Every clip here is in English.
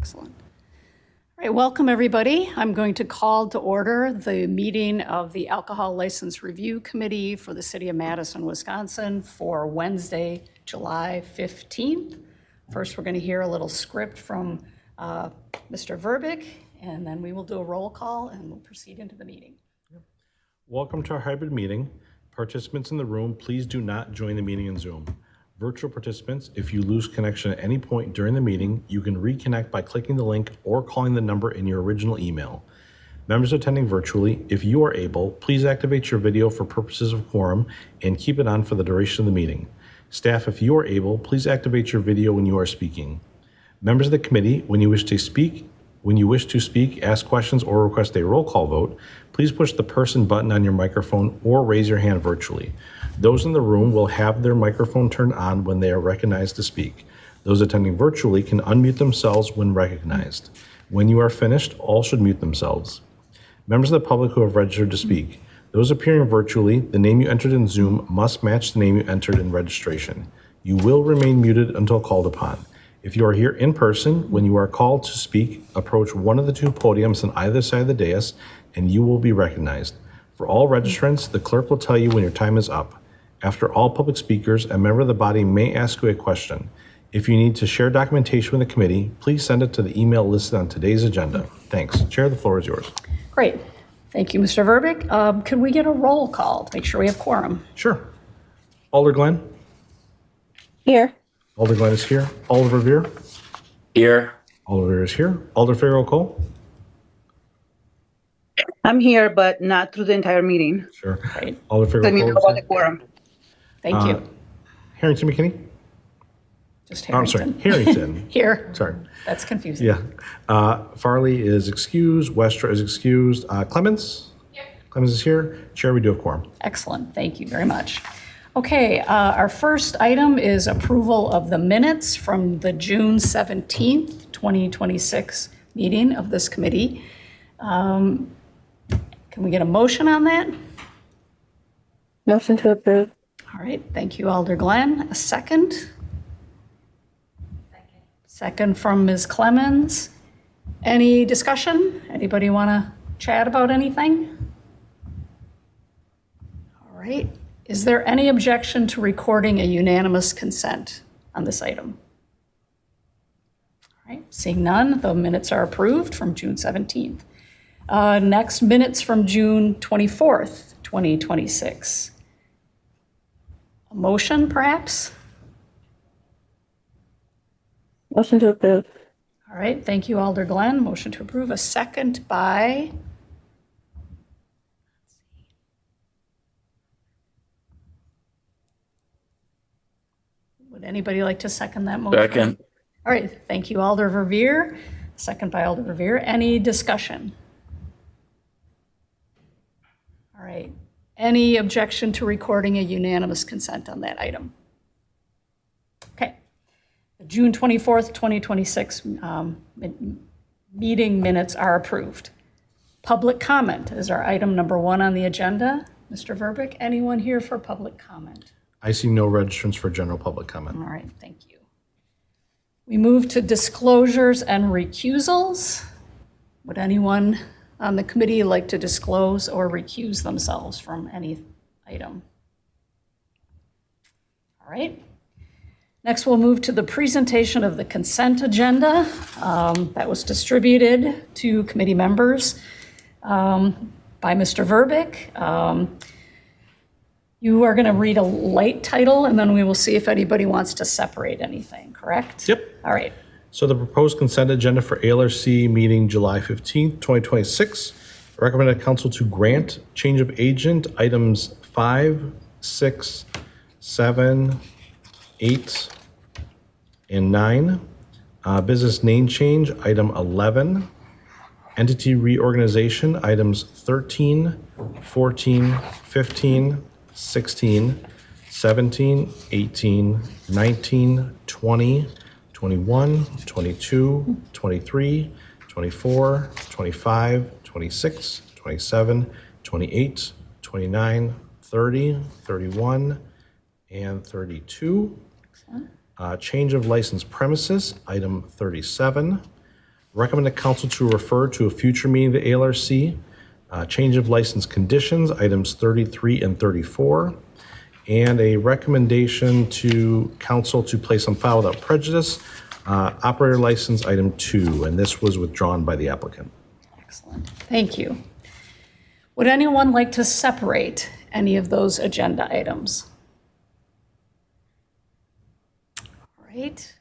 Excellent. All right, welcome everybody. I'm going to call to order the meeting of the Alcohol License Review Committee for the City of Madison, Wisconsin for Wednesday, July 15th. First, we're going to hear a little script from Mr. Verbeek, and then we will do a roll call and we'll proceed into the meeting. Welcome to our hybrid meeting. Participants in the room, please do not join the meeting in Zoom. Virtual participants, if you lose connection at any point during the meeting, you can reconnect by clicking the link or calling the number in your original email. Members attending virtually, if you are able, please activate your video for purposes of quorum and keep it on for the duration of the meeting. Staff, if you are able, please activate your video when you are speaking. Members of the committee, when you wish to speak, ask questions, or request a roll call vote, please push the person button on your microphone or raise your hand virtually. Those in the room will have their microphone turned on when they are recognized to speak. Those attending virtually can unmute themselves when recognized. When you are finished, all should mute themselves. Members of the public who have registered to speak, those appearing virtually, the name you entered in Zoom must match the name you entered in registration. You will remain muted until called upon. If you are here in person, when you are called to speak, approach one of the two podiums on either side of the dais and you will be recognized. For all registrants, the clerk will tell you when your time is up. After all public speakers, a member of the body may ask you a question. If you need to share documentation with the committee, please send it to the email listed on today's agenda. Thanks. Chair, the floor is yours. Great. Thank you, Mr. Verbeek. Could we get a roll call to make sure we have quorum? Sure. Alder Glenn? Here. Alder Glenn is here. Alder Revere? Here. Alder Revere is here. Alder Farrell-Cole? I'm here, but not through the entire meeting. Sure. Great. Alder Let me know Farrell-Cole? about the quorum. Thank you. Harrington McKinney? Just Oh, I'm sorry, Harrington. Harrington. Here. Sorry. That's confusing. Yeah. Farley is excused. Westra is excused. Clemens? Here. Clemens is here. Chair, we do have quorum. Excellent. Thank you very much. Okay, our first item is approval of the minutes from the June 17th, 2026 meeting of this committee. Can we get a motion on that? Motion to approve. All right, thank you, Alder Glenn. A second? Second from Ms. Clemens. Any discussion? Anybody want to chat about anything? All right. Is there any objection to recording a unanimous consent on this item? All right, seeing none, the minutes are approved from June 17th. Next, minutes from June 24th, 2026. A motion, perhaps? Motion to approve. All right, thank you, Alder Glenn. Motion to approve. A second by? Would anybody like to second that motion? Second. All right, thank you, Alder Revere. Second by Alder Revere. Any discussion? All right. Any objection to recording a unanimous consent on that item? Okay. The June 24th, 2026 meeting minutes are approved. Public comment is our item number 1 on the agenda. Mr. Verbeek, anyone here for public comment? I see no registrants for general public comment. All right, thank you. We move to disclosures and recusals. Would anyone on the committee like to disclose or recuse themselves from any item? All right. Next, we'll move to the presentation of the consent agenda that was distributed to committee members by Mr. Verbeek. You are going to read a light title, and then we will see if anybody wants to separate anything, correct? Yep. All right. So the proposed consent agenda for ALRC meeting July 15th, 2026. Recommended council to grant change of agent items 5, 6, 7, 8, and 9. Business name change, item 11. Entity reorganization, items 13, 14, 15, 16, 17, 18, 19, 20, 21, 22, 23, 24, 25, 26, 27, 28, 29, 30, 31, and 32. Change of license premises, item 37. Recommend the council to refer to a future meeting of the ALRC. Change of license conditions, items 33 and 34. And a recommendation to council to place on file without prejudice, operator license item 2, and this was withdrawn by the applicant. Excellent. Thank you. Would anyone like to separate any of those agenda items? All right.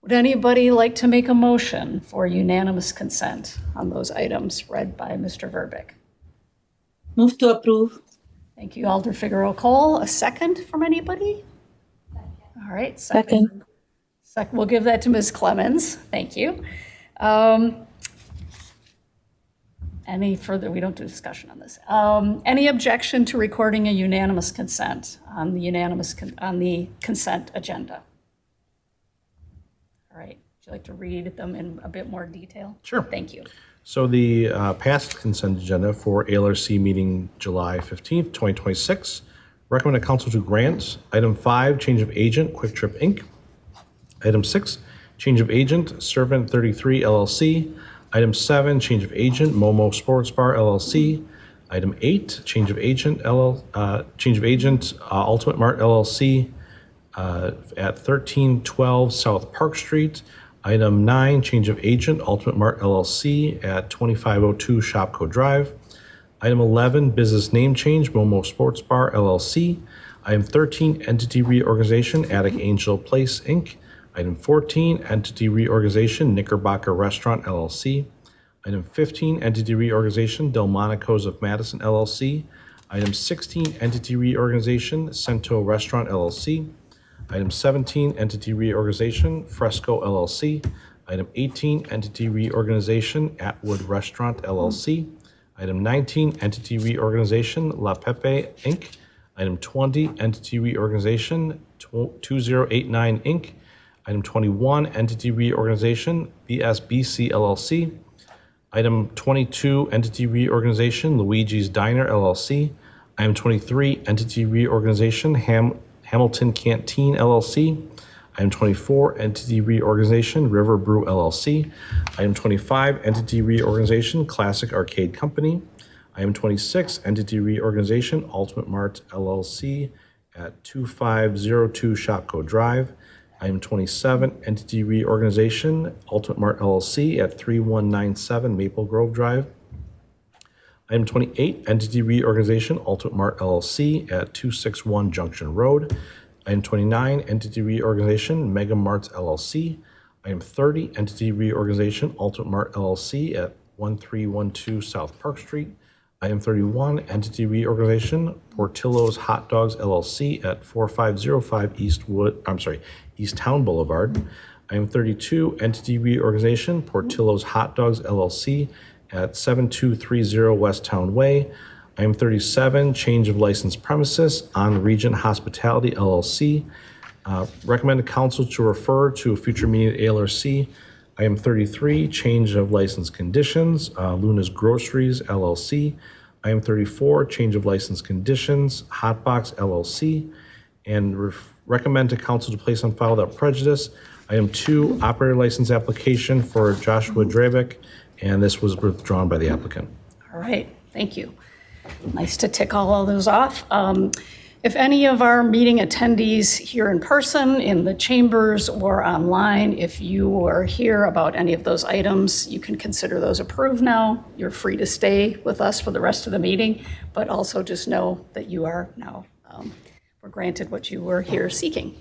Would anybody like to make a motion for unanimous consent on those items read by Mr. Verbeek? Move to approve. Thank you, Alder Figueroa Cole. A second from anybody? All right. Second. We'll give that to Ms. Clemens. Thank you. Any further, we don't do discussion on this. Any objection to recording a unanimous consent on the consent agenda? All right. Would you like to read them in a bit more detail? Sure. Thank you. So the past consent agenda for ALRC meeting July 15th, 2026. Recommend a council to grant. Item 5, change of agent, Quick Trip Inc. Item 6, change of agent, Servant 33 LLC. Item 7, change of agent, Momo Sports Bar LLC. Item 8, change of agent, Ultimate Mart LLC at 1312 South Park Street. Item 9, change of agent, Ultimate Mart LLC at 2502 Shopco Drive. Item 11, business name change, Momo Sports Bar LLC. Item 13, entity reorganization, Attic Angel Place Inc. Item 14, entity reorganization, Knickerbocker Restaurant LLC. Item 15, entity reorganization, Delmonico's of Madison LLC. Item 16, entity reorganization, Cento Restaurant LLC. Item 17, entity reorganization, Fresco LLC. Item 18, entity reorganization, Atwood Restaurant LLC. Item 19, entity reorganization, La Pepe Inc. Item 20, entity reorganization, 2089 Inc. Item 21, entity reorganization, BSBC LLC. Item 22, entity reorganization, Luigi's Diner LLC. Item 23, entity reorganization, Hamilton Canteen LLC. Item 24, entity reorganization, River Brew LLC. Item 25, entity reorganization, Classic Arcade Company. Item 26, entity reorganization, Ultimate Mart LLC at 2502 Shopco Drive. Item 27, entity reorganization, Ultimate Mart LLC at 3197 Maple Grove Drive. Item 28, entity reorganization, Ultimate Mart LLC at 261 Junction Road. Item 29, entity reorganization, Mega Marts LLC. Item 30, entity reorganization, Ultimate Mart LLC at 1312 South Park Street. Item 31, entity reorganization, Portillo's Hot Dogs LLC at 4505 East Town Boulevard. Item 32, entity reorganization, Portillo's Hot Dogs LLC at 7230 West Town Way. Item 37, change of licensed premises on Regent Hospitality LLC. Recommended council to refer to a future meeting at ALRC. Item 33, change of license conditions, Luna's Groceries LLC. Item 34, change of license conditions, Hotbox LLC. And recommend to council to place on file without prejudice. Item 2, operator license application for Joshua Drabick, and this was withdrawn by the applicant. All right. Thank you. Nice to tick all those off. If any of our meeting attendees here in person, in the chambers, or online, if you are here about any of those items, you can consider those approved now. You're free to stay with us for the rest of the meeting, but also just know that you are now were granted what you were here seeking.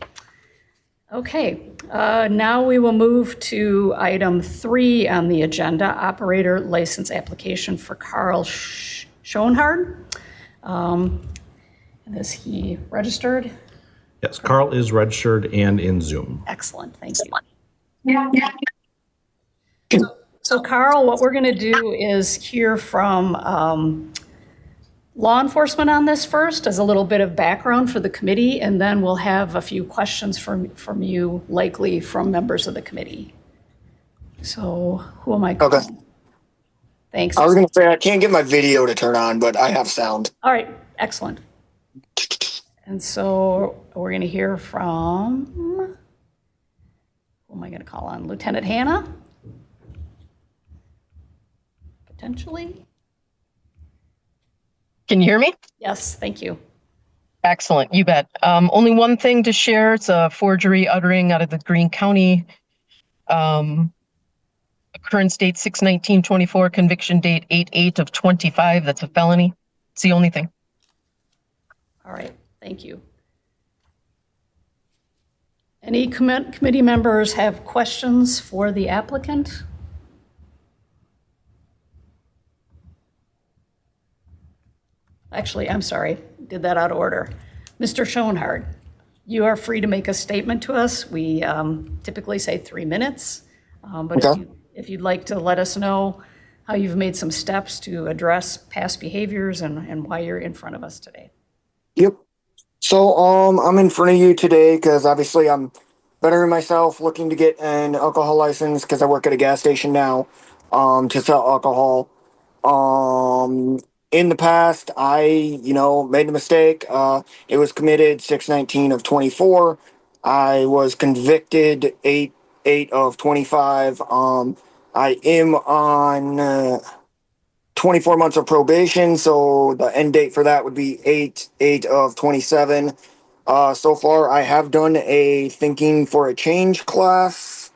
Okay, now we will move to item 3 on the agenda, operator license application for Carl Schoenhard. And is he registered? Yes, Carl is registered and in Zoom. Excellent, thank you. So Carl, what we're going to do is hear from law enforcement on this first as a little bit of background for the committee, and then we'll have a few questions from you, likely from members of the committee. So who am I calling? Okay. Thanks. I was going to say, I can't get my video to turn on, but I have sound. All right, excellent. And so we're going to hear from, who am I going to call on? Lieutenant Hannah? potentially. Can you hear me? Yes, thank you. Excellent, you bet. Only one thing to share. It's a forgery uttering out of the Greene County. Occurrence date 6/19/24, conviction date 8/8 of 25. That's a felony. It's the only thing. All right, thank you. Any committee members have questions for the applicant? Actually, I'm sorry, did that out of order. Mr. Schoenhardt, you are free to make a statement to us. We typically say 3 minutes, but Okay. if you'd like to let us know how you've made some steps to address past behaviors and why you're in front of us today. Yep. So I'm in front of you today because obviously I'm bettering myself, looking to get an alcohol license because I work at a gas station now, to sell alcohol. In the past, I made a mistake. It was committed 6/19 of 24. I was convicted 8/8 of 25. I am on 24 months of probation, so the end date for that would be 8/8 of 27. So far, I have done a thinking for a change class,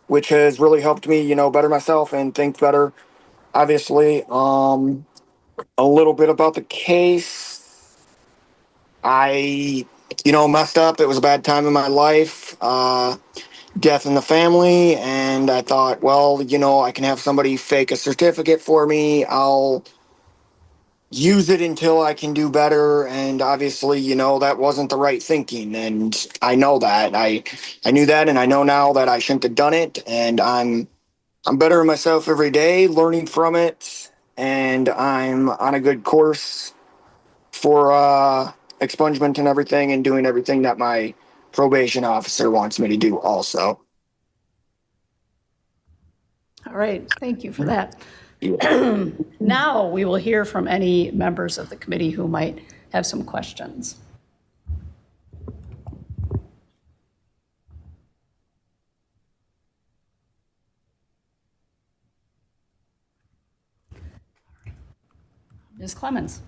which has really helped me, better myself and think better. Obviously, a little bit about the case. I, messed up. It was a bad time in my life. Death in the family, and I thought, well, I can have somebody fake a certificate for me. I'll use it until I can do better. And obviously, that wasn't the right thinking, and I know that. I knew that, and I know now that I shouldn't have done it. And I'm bettering myself every day, learning from it, and I'm on a good course for expungement and everything, and doing everything that my probation officer wants me to do also. All right, thank you for that. Now we will hear from any members of the committee who might have some questions. Ms. Clemens.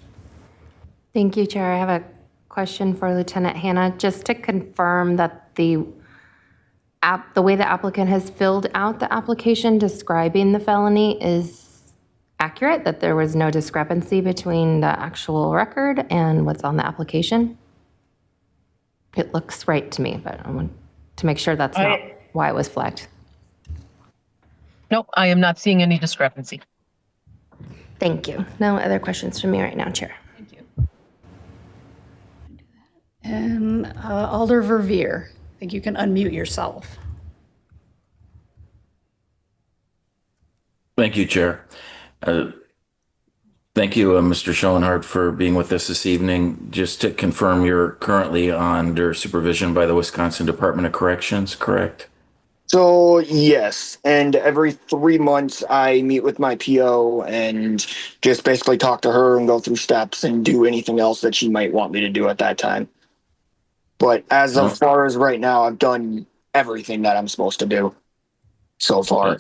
Thank you, Chair. I have a question for Lieutenant Hannah, just to confirm that the way the applicant has filled out the application describing the felony is accurate, that there was no discrepancy between the actual record and what's on the application? It looks right to me, but I want to make sure that's not why it was flagged. Nope, I am not seeing any discrepancy. Thank you. No other questions from me right now, Chair. Thank you. And Alder Verveer, I think you can unmute yourself. Thank you, Chair. Thank you, Mr. Schoenhardt, for being with us this evening. Just to confirm, you're currently under supervision by the Wisconsin Department of Corrections, correct? So yes, and every 3 months I meet with my PO and just basically talk to her and go through steps and do anything else that she might want me to do at that time. But as of far as right now, I've done everything that I'm supposed to do so far.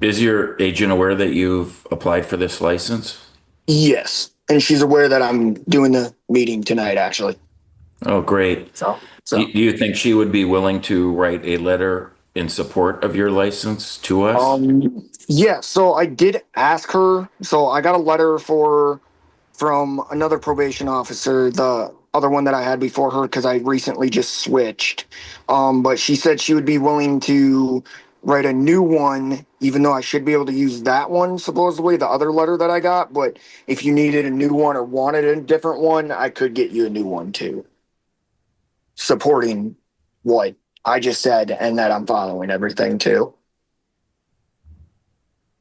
Is your agent aware that you've applied for this license? Yes, and she's aware that I'm doing the meeting tonight, actually. Oh, great. So Do you think she would be willing to write a letter in support of your license to us? yeah. So I did ask her. So I got a letter from another probation officer, the other one that I had before her, because I recently just switched. But she said she would be willing to write a new one, even though I should be able to use that one, supposedly, the other letter that I got. But if you needed a new one or wanted a different one, I could get you a new one too, supporting what I just said and that I'm following everything too.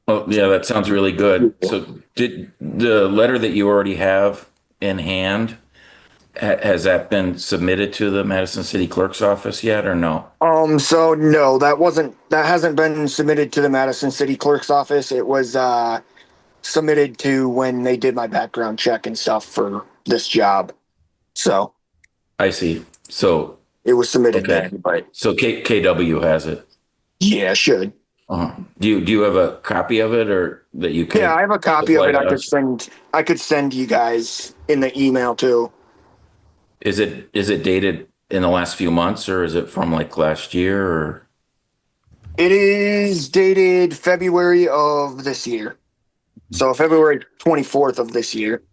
Oh, yeah, that sounds really good. So did the letter that you already have in hand, has that been submitted to the Madison City Clerk's office yet or no? So no, that hasn't been submitted to the Madison City Clerk's office. It was submitted to when they did my background check and stuff for this job. So I see. So it was submitted okay. then, but So KW has it. yeah, should. Do you have a copy of it or that you could? Yeah, I have a copy of supply it. to I could us? send. I could send you guys in the email too. Is it dated in the last few months or is it from like last year or? It is dated February of this year. So February 24th of this year.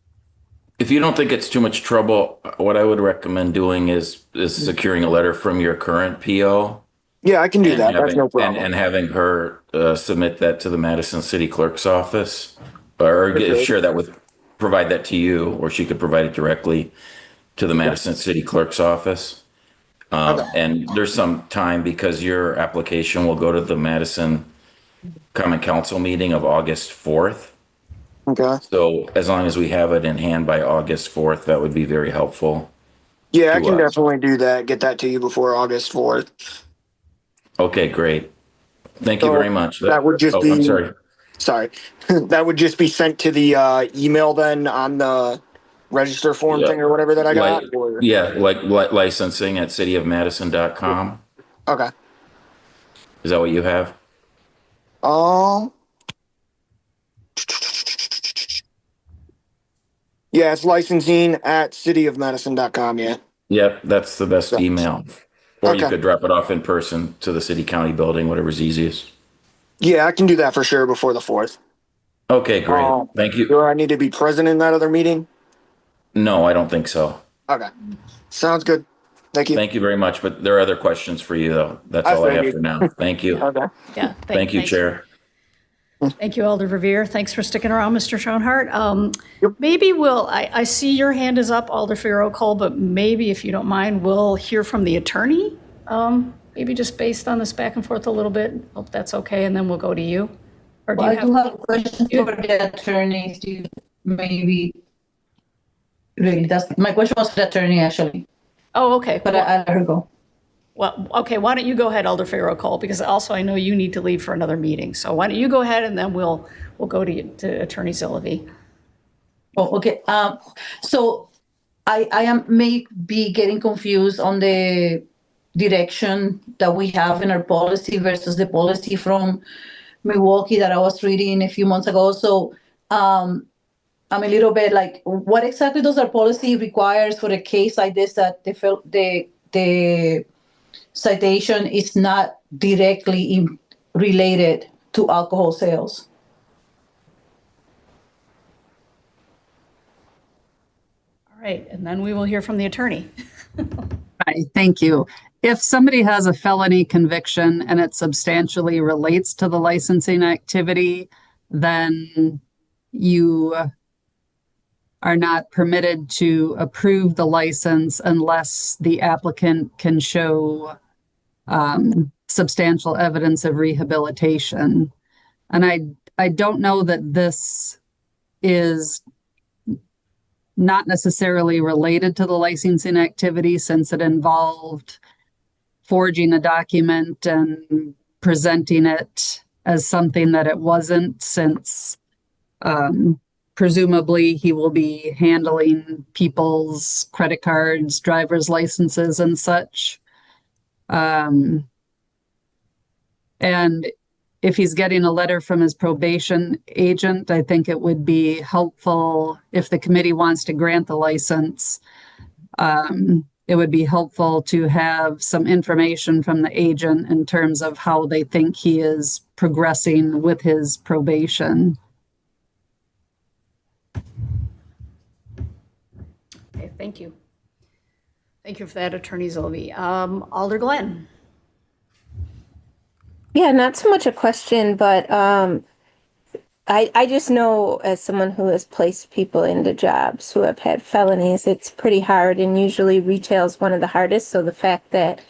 If you don't think it's too much trouble, what I would recommend doing is securing a letter from your current PO Yeah, I can do and that. That's no problem. having her submit that to the Madison City Clerk's office, or Okay. share that with, provide that to you, or she could provide it directly to the Madison City Clerk's office. Okay. And there's some time because your application will go to the Madison Common Council meeting of August 4th. Okay. So as long as we have it in hand by August 4th, that would be very helpful Yeah, I to can us. definitely do that. Get that to you before August 4th. Okay, great. Thank you So very much. that would just Oh, I'm be, sorry. sorry, that would just be sent to the email then on the register form Yeah. thing or whatever that I Like, got. Or yeah, like licensing at cityofmadison.com. okay. Is that what you have? Um. Yeah, it's licensing at cityofmadison.com. Yeah. Yep, that's the best email. Or you Okay. could drop it off in person to the city county building, whatever's easiest. Yeah, I can do that for sure before the 4th. Okay, great. Thank you. Do I need to be present in that other meeting? No, I don't think so. Okay. Sounds good. Thank you. Thank you very much, but there are other questions for you, though. That's I all I have figured. for now. Thank you. Okay. Yeah. Thank you, thanks. Chair. Thank you, Alder Revere. Thanks for sticking around, Mr. Schoenhart. Yep. Maybe I see your hand is up, Alder Farrow Cole, but maybe if you don't mind, we'll hear from the attorney. Maybe just based on this back and forth a little bit. Hope that's okay, and then we'll go to you. Or do Well, you I do have? have a question for the attorney, if you maybe, really, my question was for the attorney, actually, Oh, okay. but I let her go. Well, okay, why don't you go ahead, Alder Farrow Cole, because also I know you need to leave for another meeting. So why don't you go ahead and then we'll go to Attorney Zillivi. Oh, okay. So I am may be getting confused on the direction that we have in our policy versus the policy from Milwaukee that I was reading a few months ago. So I'm a little bit like, what exactly does our policy requires for a case like this that the citation is not directly related to alcohol sales? All right, and then we will hear from the attorney. Hi, thank you. If somebody has a felony conviction and it substantially relates to the licensing activity, then you are not permitted to approve the license unless the applicant can show substantial evidence of rehabilitation. And I don't know that this is not necessarily related to the licensing activity since it involved forging a document and presenting it as something that it wasn't, since presumably he will be handling people's credit cards, driver's licenses, and such. And if he's getting a letter from his probation agent, I think it would be helpful if the committee wants to grant the license. It would be helpful to have some information from the agent in terms of how they think he is progressing with his probation. Okay, thank you. Thank you for that, Attorney Zillivi. Alder Glenn. Yeah, not so much a question, but I just know as someone who has placed people into jobs who have had felonies, it's pretty hard, and usually retail is one of the hardest. So the fact that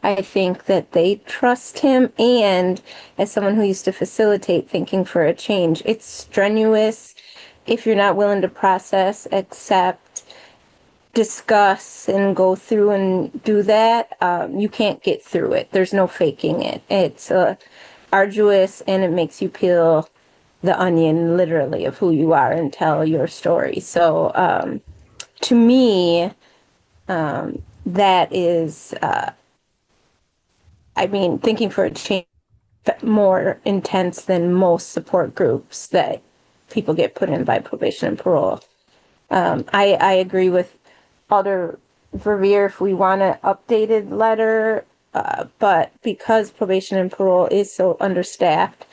I think that they trust him, and as someone who used to facilitate thinking for a change, it's strenuous if you're not willing to process, accept, discuss, and go through and do that. You can't get through it. There's no faking it. It's arduous, and it makes you peel the onion literally of who you are and tell your story. So to me, that is, thinking for a change more intense than most support groups that people get put in by probation and parole. I agree with Alder Verveer if we want an updated letter, but because probation and parole is so understaffed,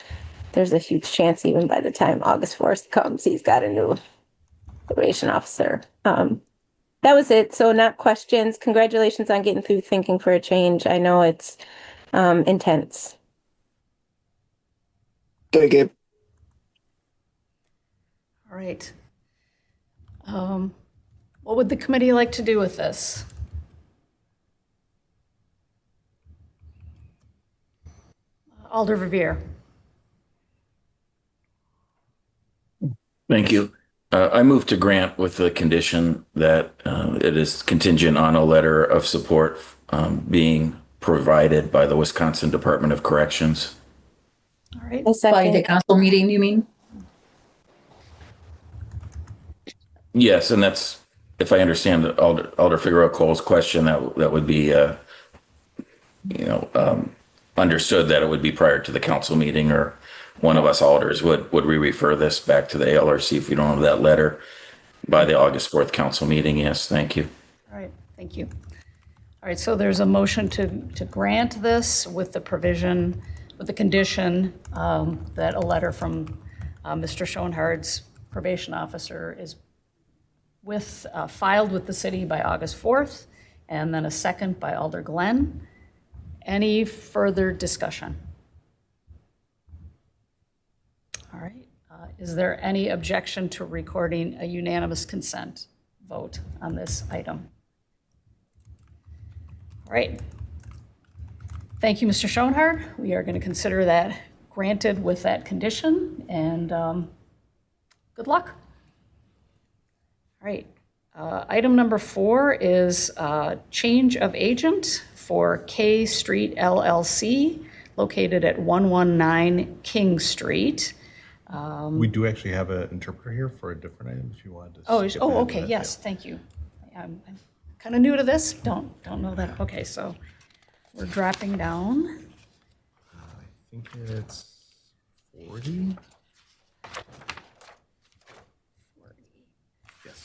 there's a huge chance even by the time August 4th comes, he's got a new probation officer. That was it. So not questions. Congratulations on getting through Thinking for a Change. I know it's intense. Okay, Gabe. All right. What would the committee like to do with this? Alder Verveer. Thank you. I move to grant with the condition that it is contingent on a letter of support being provided by the Wisconsin Department of Corrections. All right. A By the second. council meeting, you mean? Yes, and that's, if I understand Alder Figueroa Cole's question, that would be, understood that it would be prior to the council meeting, or one of us alders would we refer this back to the ALRC if we don't have that letter by the August 4th council meeting? Yes, thank you. All right, thank you. All right, so there's a motion to grant this with the provision, with the condition that a letter from Mr. Schoenhard's probation officer is filed with the city by August 4th, and then a second by Alder Glenn. Any further discussion? All right, is there any objection to recording a unanimous consent vote on this item? All right. Thank you, Mr. Schoenhard. We are going to consider that granted with that condition, and good luck. All right. Item number 4 is change of agent for K Street LLC, located at 119 King Street. We do actually have an interpreter here for a different item if you wanted to. Oh, skip ahead to okay, that, yes, thank you. I'm kind of new to this, don't know that. Okay, so we're dropping down. I think it's 40.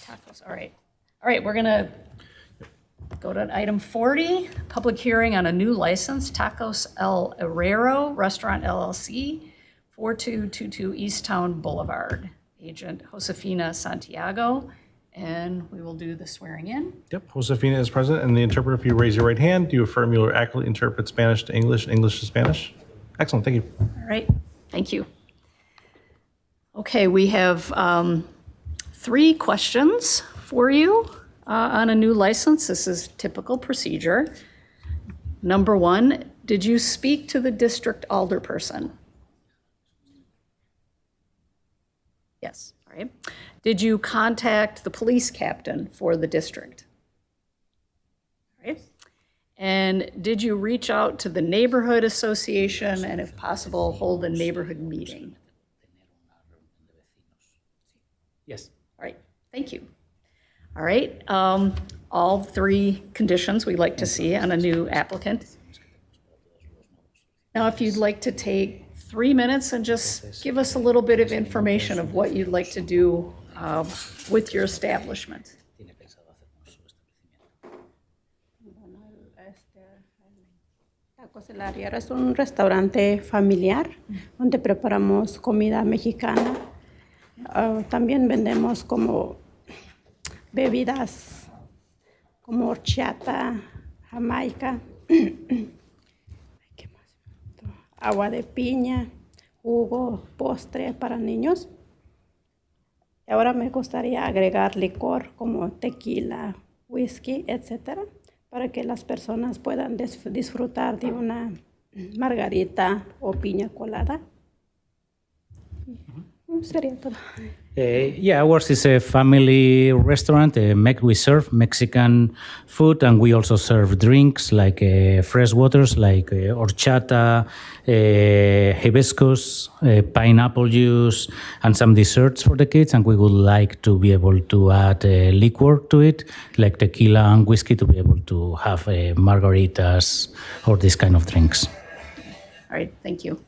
Tacos, all right. All right, we're gonna go to item 40, public hearing on a new license, Tacos El Herrero Restaurant LLC, 4222 Easttown Boulevard. Agent Josefina Santiago, and we will do the swearing in. Yep, Josefina is present, and the interpreter, if you raise your right hand, do you affirm you will accurately interpret Spanish to English, English to Spanish? Excellent, thank you. All right, thank you. Okay, we have 3 questions for you on a new license. This is typical procedure. Number 1, did you speak to the district alderperson? Yes, all right. Did you contact the police captain for the district? All right. And did you reach out to the neighborhood association and, if possible, hold a neighborhood meeting? Yes. All right, thank you. All right, all 3 conditions we'd like to see on a new applicant. Now, if you'd like to take 3 minutes and just give us a little bit of information of what you'd like to do with your establishment. Tacos El Arriero es un restaurante familiar donde preparamos comida mexicana. También vendemos como bebidas como horchata, jamaica, ¿qué más? Agua de piña, jugo, postre para niños. Y ahora me gustaría agregar licor como tequila, whisky, etcétera, para que las personas puedan disfrutar de una margarita o piña colada. Sería todo. Yeah, ours is a family restaurant. We serve Mexican food, and we also serve drinks like fresh waters, like horchata, hibiscus, pineapple juice, and some desserts for the kids. And we would like to be able to add liquor to it, like tequila and whiskey, to be able to have margaritas or this kind of drinks. All right, thank you.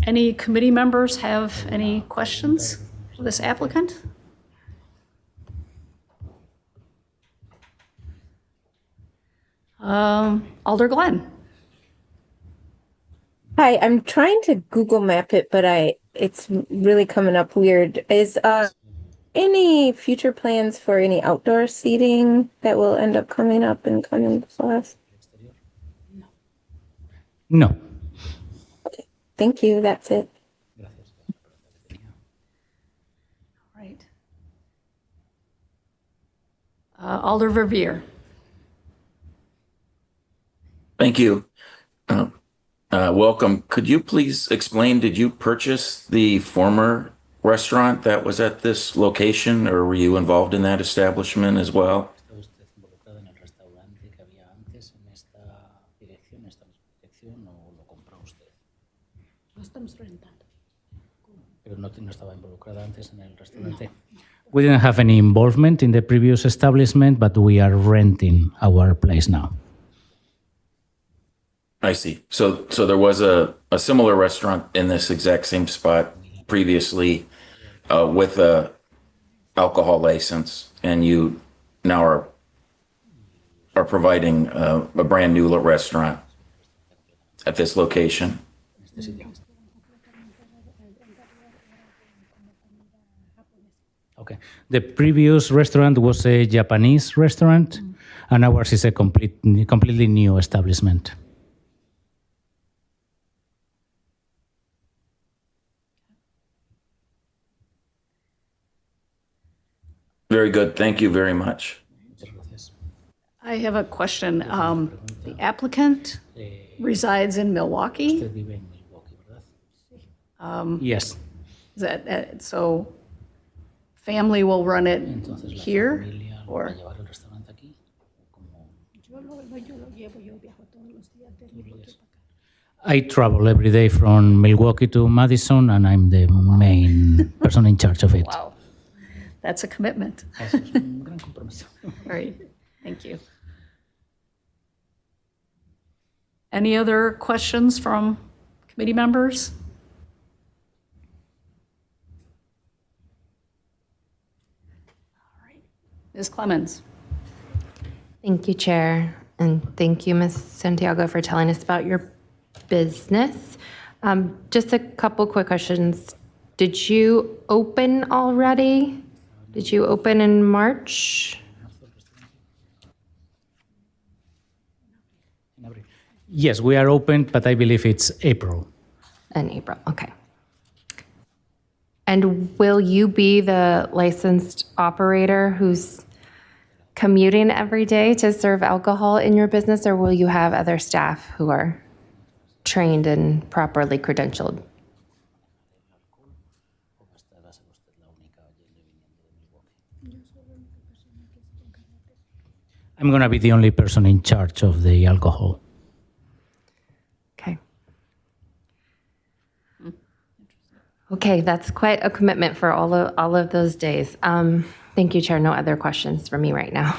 Any committee members have any questions for this applicant? Alder Glenn. Hi, I'm trying to Google map it, but it's really coming up weird. Is any future plans for any outdoor seating that will end up coming up and coming before us? No. Okay, thank you. That's it. Right. Alder Verveer. Thank you. Welcome. Could you please explain, did you purchase the former restaurant that was at this location, or were you involved in that establishment as well? We didn't have any involvement in the previous establishment, but we are renting our place now. I see. So there was a similar restaurant in this exact same spot previously with a alcohol license, and you now are providing a brand new restaurant at this location. Okay. The previous restaurant was a Japanese restaurant, and ours is a completely new establishment. Very good. Thank you very much. I have a question. The applicant resides in Milwaukee? Yes. Is that, so family will run it here, or? I travel every day from Milwaukee to Madison, and I'm the main person in charge of it. Wow, that's a commitment. All right, thank you. Any other questions from committee members? All right, Ms. Clemens. Thank you, Chair, and thank you, Ms. Santiago, for telling us about your business. Just a couple quick questions. Did you open already? Did you open in March? Yes, we are open, but I believe it's April. In April, okay. And will you be the licensed operator who's commuting every day to serve alcohol in your business, or will you have other staff who are trained and properly credentialed? I'm going to be the only person in charge of the alcohol. Okay. Okay, that's quite a commitment for all of those days. Thank you, Chair. No other questions for me right now.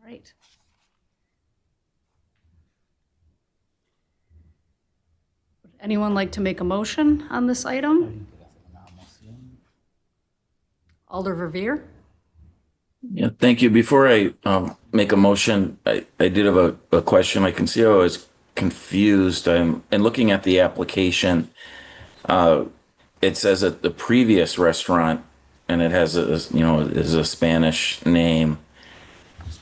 Right. Would anyone like to make a motion on this item? Alder Verveer? Yeah, thank you. Before I make a motion, I did have a question. I can see I was confused. And looking at the application, it says that the previous restaurant, and it has is a Spanish name.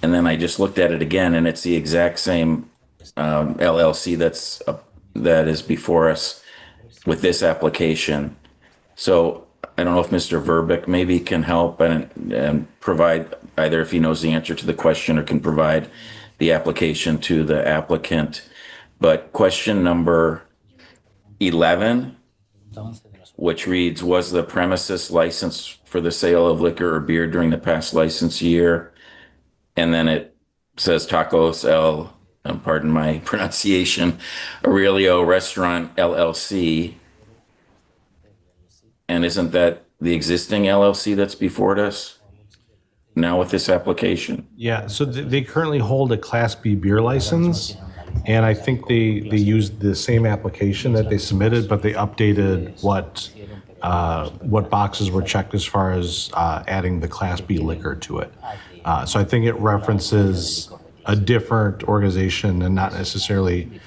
And then I just looked at it again, and it's the exact same LLC that is before us with this application. So I don't know if Mr. Verbeek maybe can help and provide, either if he knows the answer to the question or can provide the application to the applicant. But question number 11, which reads, was the premises licensed for the sale of liquor or beer during the past license year? And then it says Tacos pardon my pronunciation, Aurelio Restaurant LLC. And isn't that the existing LLC that's before us? now with this application? Yeah, so they currently hold a Class B beer license, and I think they used the same application that they submitted, but they updated what boxes were checked as far as adding the Class B liquor to it. So I think it references a different organization and not necessarily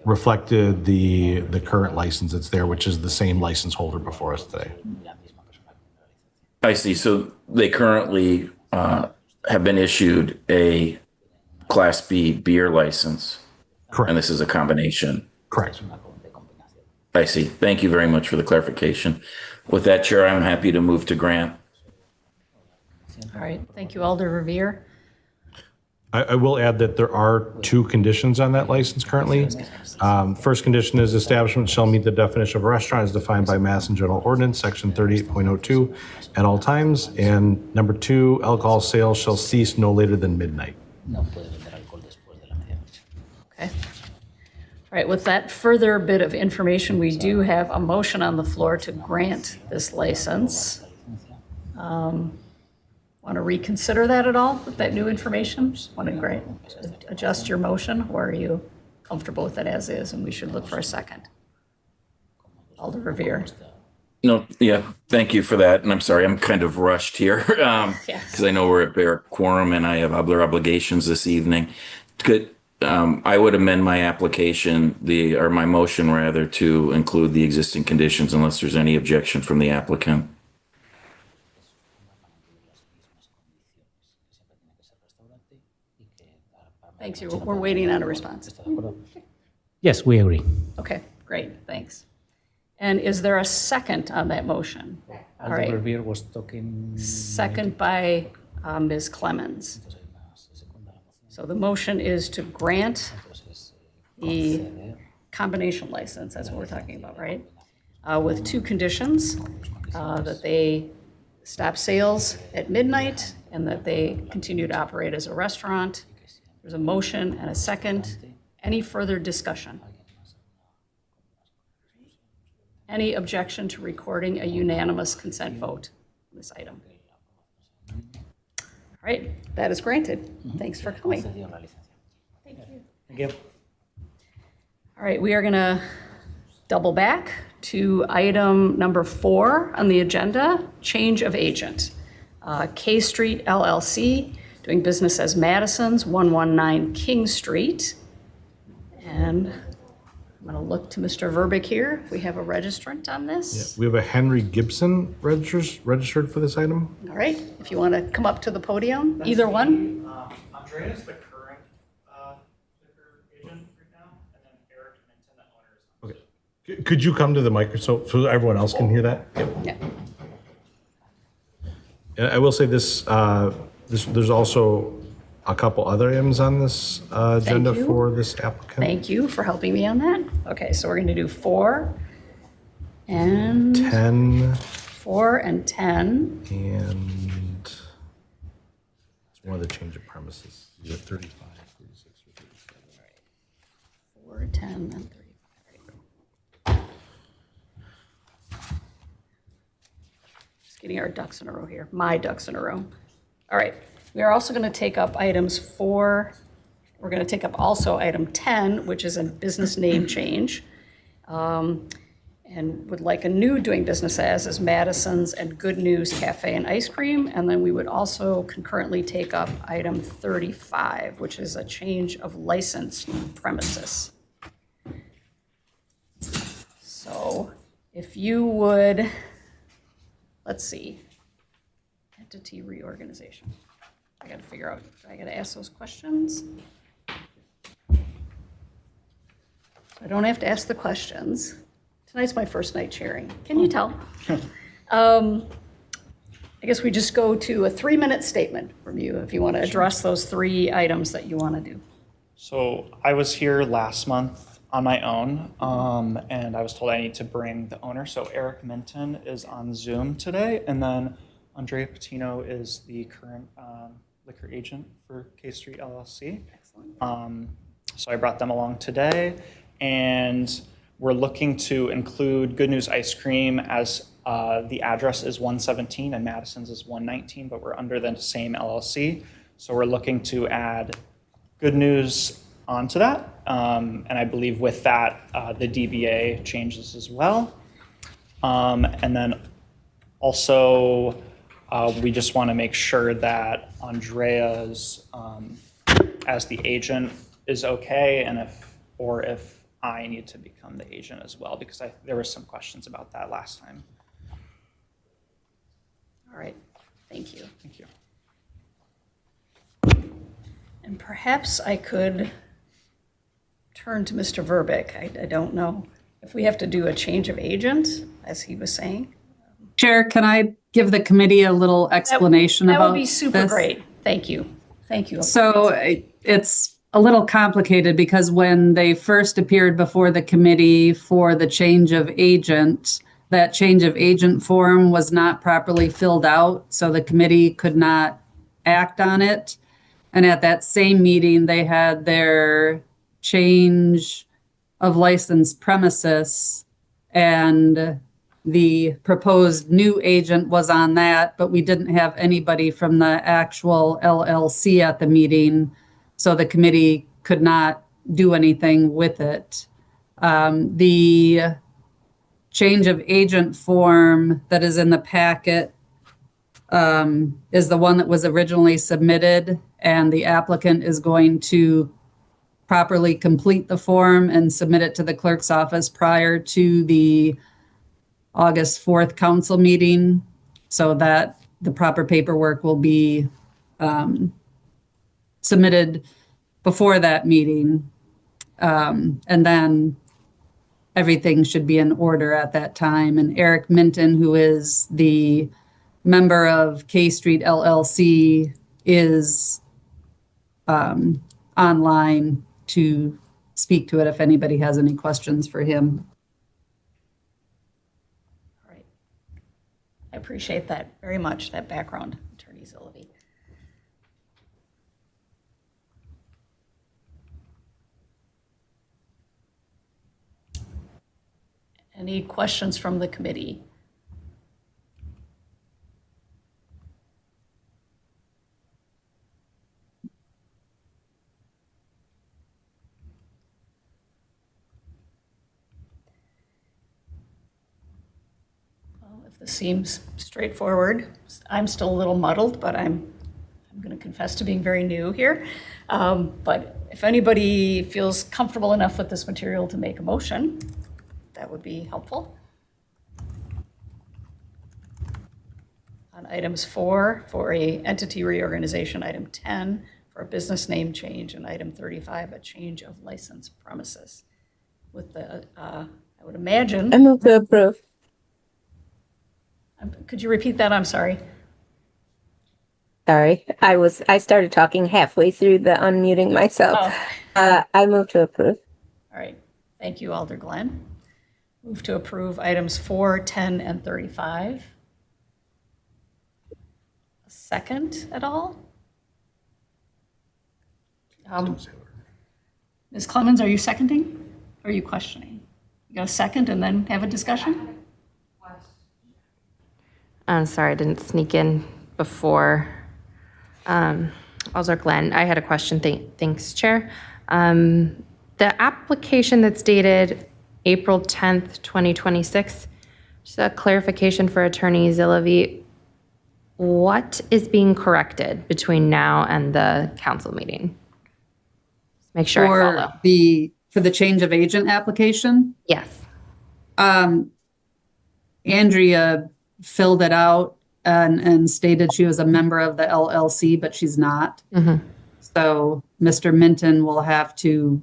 reflected the current license that's there, which is the same license holder before us today. I see. So they currently have been issued a Class B beer license. Correct. And this is a combination. Correct. I see. Thank you very much for the clarification. With that, Chair, I'm happy to move to grant. All right, thank you, Alder Revere. I will add that there are 2 conditions on that license currently. First condition is establishment shall meet the definition of a restaurant as defined by Madison General Ordinance, Section 38.02 at all times. And number 2, alcohol sales shall cease no later than midnight. Okay. All right, with that further bit of information, we do have a motion on the floor to grant this license. Want to reconsider that at all with that new information? Want to adjust your motion, or are you comfortable with it as is and we should look for a second? Alder Revere. No, yeah, thank you for that. And I'm sorry, I'm kind of rushed here because I know we're at bare quorum and I have other obligations this evening. I would amend my application, or my motion rather, to include the existing conditions unless there's any objection from the applicant. Thanks, we're waiting on a response. Yes, we agree. Okay, great, thanks. And is there a second on that motion? All right. Revere was talking. Second by Ms. Clemens. So the motion is to grant the combination license, that's what we're talking about, right? With 2 conditions, that they stop sales at midnight and that they continue to operate as a restaurant. There's a motion and a second. Any further discussion? Any objection to recording a unanimous consent vote on this item? All right, that is granted. Thanks for coming. Thank you. Thank you. All right, we are going to double back to item number 4 on the agenda, change of agent. K Street LLC, doing business as Madison's, 119 King Street. And I'm going to look to Mr. Verbeek here, if we have a registrant on this. We have a Henry Gibson registered for this item. All right, if you want to come up to the podium, either one. Andrea is the current liquor agent right now, and then Eric Minton, the owner, is Okay. Could you come to the microphone so everyone else can hear that? Yeah. And I will say this, there's also a couple other items on this agenda you. for this applicant. Thank you for helping me on that. Okay, so we're going to do 4 and 10. 4 and 10. And it's one of the change of premises. These are 35, 36, or 37. 4, 10, and 35. Just getting our ducks in a row here, my ducks in a row. All right, we are also going to take up items 4. We're going to take up also item 10, which is a business name change. And would like a new doing business as is Madison's and Good News Cafe and Ice Cream. And then we would also concurrently take up item 35, which is a change of license premises. So if you would, let's see, entity reorganization. I got to figure out, I got to ask those questions. I don't have to ask the questions. Tonight's my first night chairing. Can you tell? I guess we just go to a 3-minute statement from you if you want to address those 3 items that you want to do. So I was here last month on my own, and I was told I need to bring the owner. So Eric Minton is on Zoom today, and then Andrea Patino is the current liquor agent for K Street LLC. Excellent. So I brought them along today, and we're looking to include Good News Ice Cream as The address is 117 and Madison's is 119, but we're under the same LLC. So we're looking to add Good News onto that. And I believe with that, the DBA changes as well. And then also, we just want to make sure that Andrea's as the agent is okay, and if I need to become the agent as well, because there were some questions about that last time. All right, thank you. Thank you. And perhaps I could turn to Mr. Verbeek. I don't know if we have to do a change of agent, as he was saying. Chair, can I give the committee a little explanation about this? That would be super great. Thank you. Thank you. So it's a little complicated because when they first appeared before the committee for the change of agent, that change of agent form was not properly filled out, so the committee could not act on it. And at that same meeting, they had their change of licensed premises, and the proposed new agent was on that, but we didn't have anybody from the actual LLC at the meeting, so the committee could not do anything with it. The change of agent form that is in the packet is the one that was originally submitted, and the applicant is going to properly complete the form and submit it to the clerk's office prior to the August 4th council meeting, so that the proper paperwork will be submitted before that meeting. And then everything should be in order at that time. And Eric Minton, who is the member of K Street LLC, is online to speak to it if anybody has any questions for him. All right. I appreciate that very much, that background, Attorney Zilliby. Any questions from the committee? If this seems straightforward, I'm still a little muddled, but I'm going to confess to being very new here. But if anybody feels comfortable enough with this material to make a motion, that would be helpful. On items 4, for a entity reorganization, item 10, for a business name change, and item 35, a change of license premises. With the, I would imagine. I move to approve. Could you repeat that? I'm sorry. Sorry, I started talking halfway through the unmuting myself. Oh. I move to approve. All right. Thank you, Alder Glenn. Move to approve items 4, 10, and 35. A second at all? Ms. Clemens, are you seconding? Or are you questioning? You got a second and then have a discussion? I'm sorry, I didn't sneak in before. Alder Glenn, I had a question. Thanks, Chair. The application that's dated April 10th, 2026, just a clarification for Attorney Zilliby. What is being corrected between now and the council meeting? Just make sure I follow. For the change of agent application? Yes. Andrea filled it out and stated she was a member of the LLC, but she's not. Mm-hmm. So Mr. Minton will have to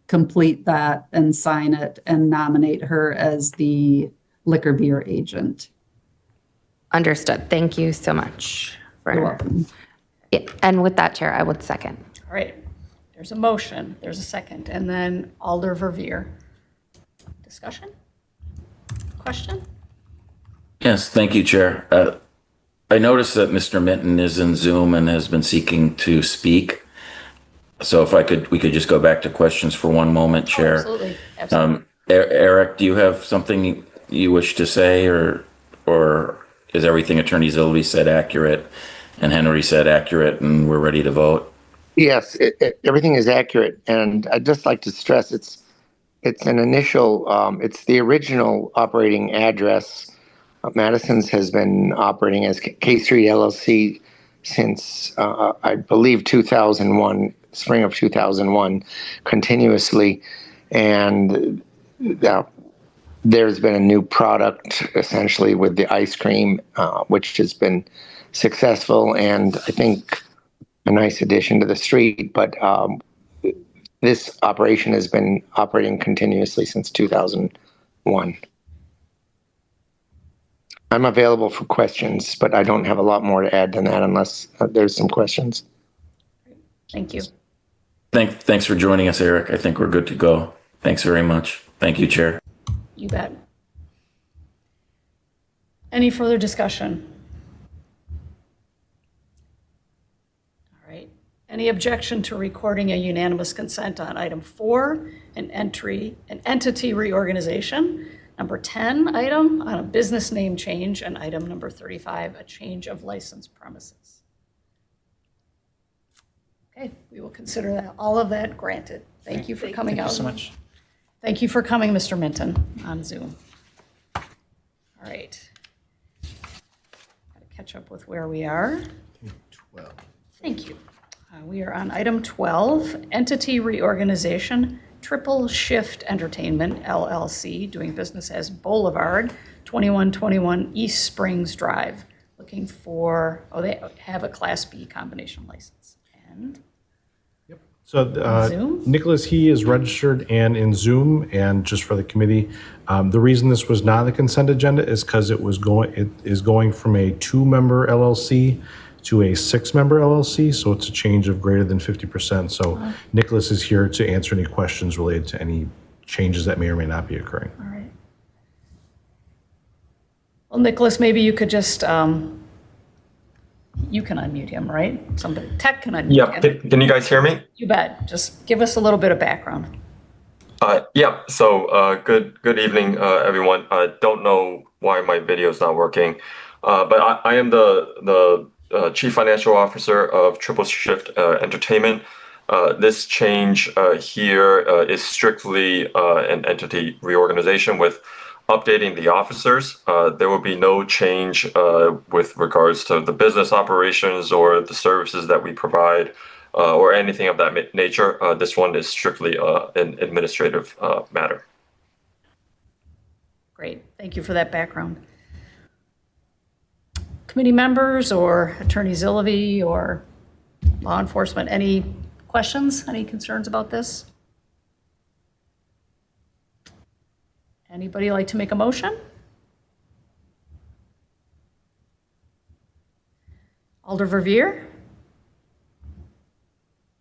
complete that and sign it and nominate her as the liquor beer agent. Understood. Thank you so much. You're welcome. Yeah, and with that, Chair, I would second. All right. There's a motion. There's a second. And then Alder Verveer. Discussion? Question? Yes, thank you, Chair. I noticed that Mr. Minton is in Zoom and has been seeking to speak. So if we could just go back to questions for one moment, Chair. Absolutely. Absolutely. Eric, do you have something you wish to say or or is everything Attorney Zilvey said accurate and Henry said accurate and we're ready to vote? Yes, everything is accurate, and I'd just like to stress it's an initial. It's the original operating address. Madison's has been operating as K Street LLC since I believe 2001, spring of 2001, continuously, and there's been a new product essentially with the ice cream, which has been successful, and I think a nice addition to the street, but this operation has been operating continuously since 2001. I'm available for questions, but I don't have a lot more to add than that unless there's some questions. Thank you. Thanks for joining us, Eric. I think we're good to go. Thanks very much. Thank you, Chair. You bet. Any further discussion? All right. Any objection to recording a unanimous consent on item 4, an entity reorganization? Number 10 item on a business name change, and item number 35, a change of licensed premises. Okay, we will consider that, all of that granted. Thank you for coming out. Thank you so much. Thank you for coming, Mr. Minton, on Zoom. All right. Got to catch up with where we are. 12. Thank you. We are on item 12, entity reorganization, Triple Shift Entertainment, LLC, doing business as Boulevard, 2121 East Springs Drive. Looking for, they have a Class B combination license. And So Zoom? Nicholas, he is registered and in Zoom, and just for the committee, the reason this was not on the consent agenda is because it is going from a 2-member LLC to a 6-member LLC, so it's a change of greater than 50%. So Nicholas is here to answer any questions related to any changes that may or may not be occurring. all right. Well, Nicholas, maybe you could just, you can unmute him, right? Somebody, tech can unmute him. Can you guys hear me? You bet. Just give us a little bit of background. So good evening, everyone. I don't know why my video is not working, but I am the Chief Financial Officer of Triple Shift Entertainment. This change here is strictly an entity reorganization with updating the officers. There will be no change with regards to the business operations or the services that we provide or anything of that nature. This one is strictly an administrative matter. Great. Thank you for that background. Committee members or Attorney Zilvey or law enforcement, any questions, any concerns about this? Anybody like to make a motion? Alder Verveer?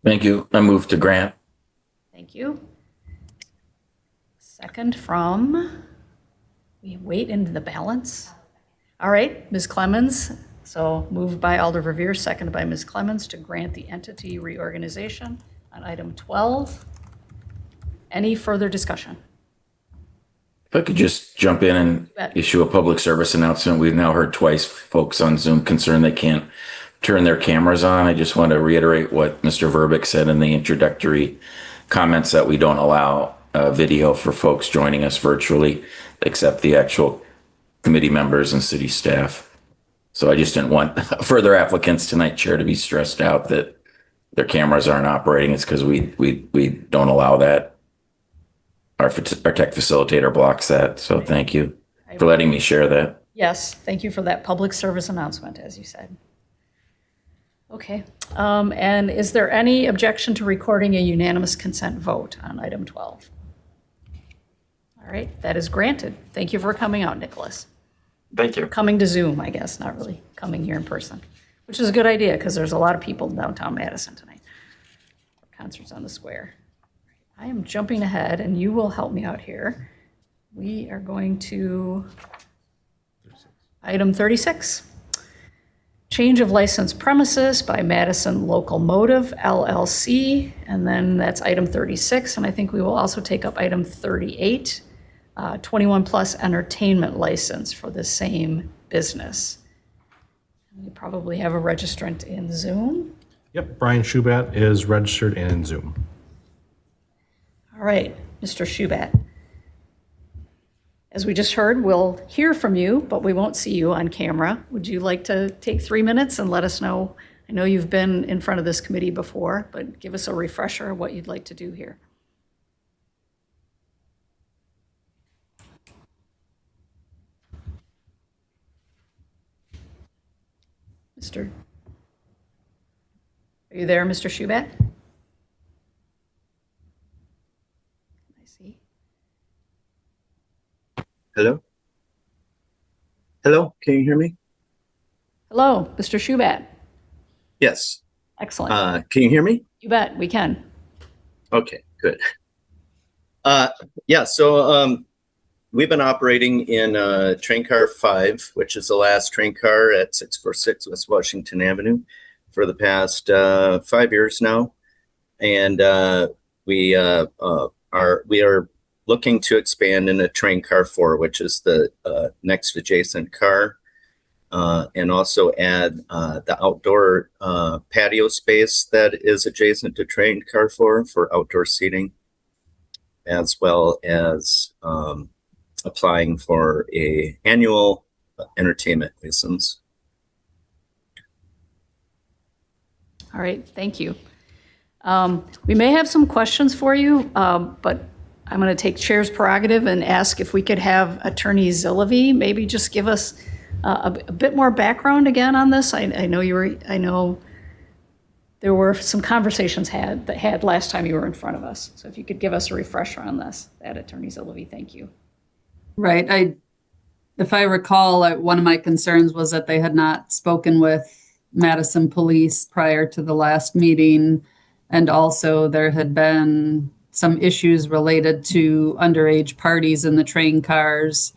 Thank you. I move to grant. Thank you. Second from, we wait into the balance. All right, Ms. Clemens. So moved by Alder Verveer, seconded by Ms. Clemens to grant the entity reorganization on item 12. Any further discussion? If I could just jump in and issue a public service announcement. We've now heard twice folks on Zoom concerned they can't turn their cameras on. I just want to reiterate what Mr. Verbic said in the introductory comments, that we don't allow video for folks joining us virtually, except the actual committee members and city staff. So I just didn't want further applicants tonight, Chair, to be stressed out that their cameras aren't operating. It's because we don't allow that. Our tech facilitator blocks that. So thank you for letting me share that. Yes, thank you for that public service announcement, as you said. Okay, and is there any objection to recording a unanimous consent vote on item 12? All right, that is granted. Thank you for coming out, Nicholas. Thank you. Coming to Zoom, I guess, not really coming here in person, which is a good idea because there's a lot of people in downtown Madison tonight. Concerts on the square. I am jumping ahead and you will help me out here. We are going to item 36. Change of licensed premises by Madison Locomotive LLC, and then that's item 36, and I think we will also take up item 38, 21 plus entertainment license for the same business. We probably have a registrant in Zoom. Yep, Brian Schubat is registered and in Zoom. All right, Mr. Schubat. As we just heard, we'll hear from you, but we won't see you on camera. Would you like to take 3 minutes and let us know? I know you've been in front of this committee before, but give us a refresher of what you'd like to do here. Are you there, Mr. Schubat? I see. Hello? Hello, can you hear me? Hello, Mr. Schubat. Yes. Excellent. Can you hear me? You bet, we can. Okay, good. So we've been operating in train car 5, which is the last train car at 646 West Washington Avenue for the past 5 years now. And we are looking to expand into train car 4, which is the next adjacent car, and also add the outdoor patio space that is adjacent to train car 4 for outdoor seating, as well as applying for a annual entertainment license. All right, thank you. We may have some questions for you, but I'm going to take chair's prerogative and ask if we could have Attorney Zilovey maybe just give us a bit more background again on this. I know there were some conversations had last time you were in front of us. So if you could give us a refresher on this, that Attorney Zilovey, thank you. Right. If I recall, one of my concerns was that they had not spoken with Madison Police prior to the last meeting. And also there had been some issues related to underage parties in the train cars.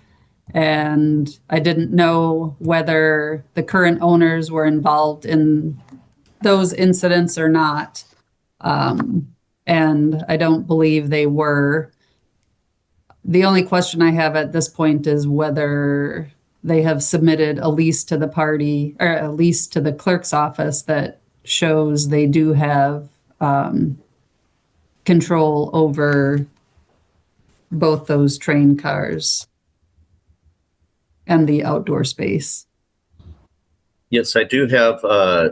And I didn't know whether the current owners were involved in those incidents or not. And I don't believe they were. The only question I have at this point is whether they have submitted a lease to the party or a lease to the clerk's office that shows they do have control over both those train cars and the outdoor space. Yes, I do have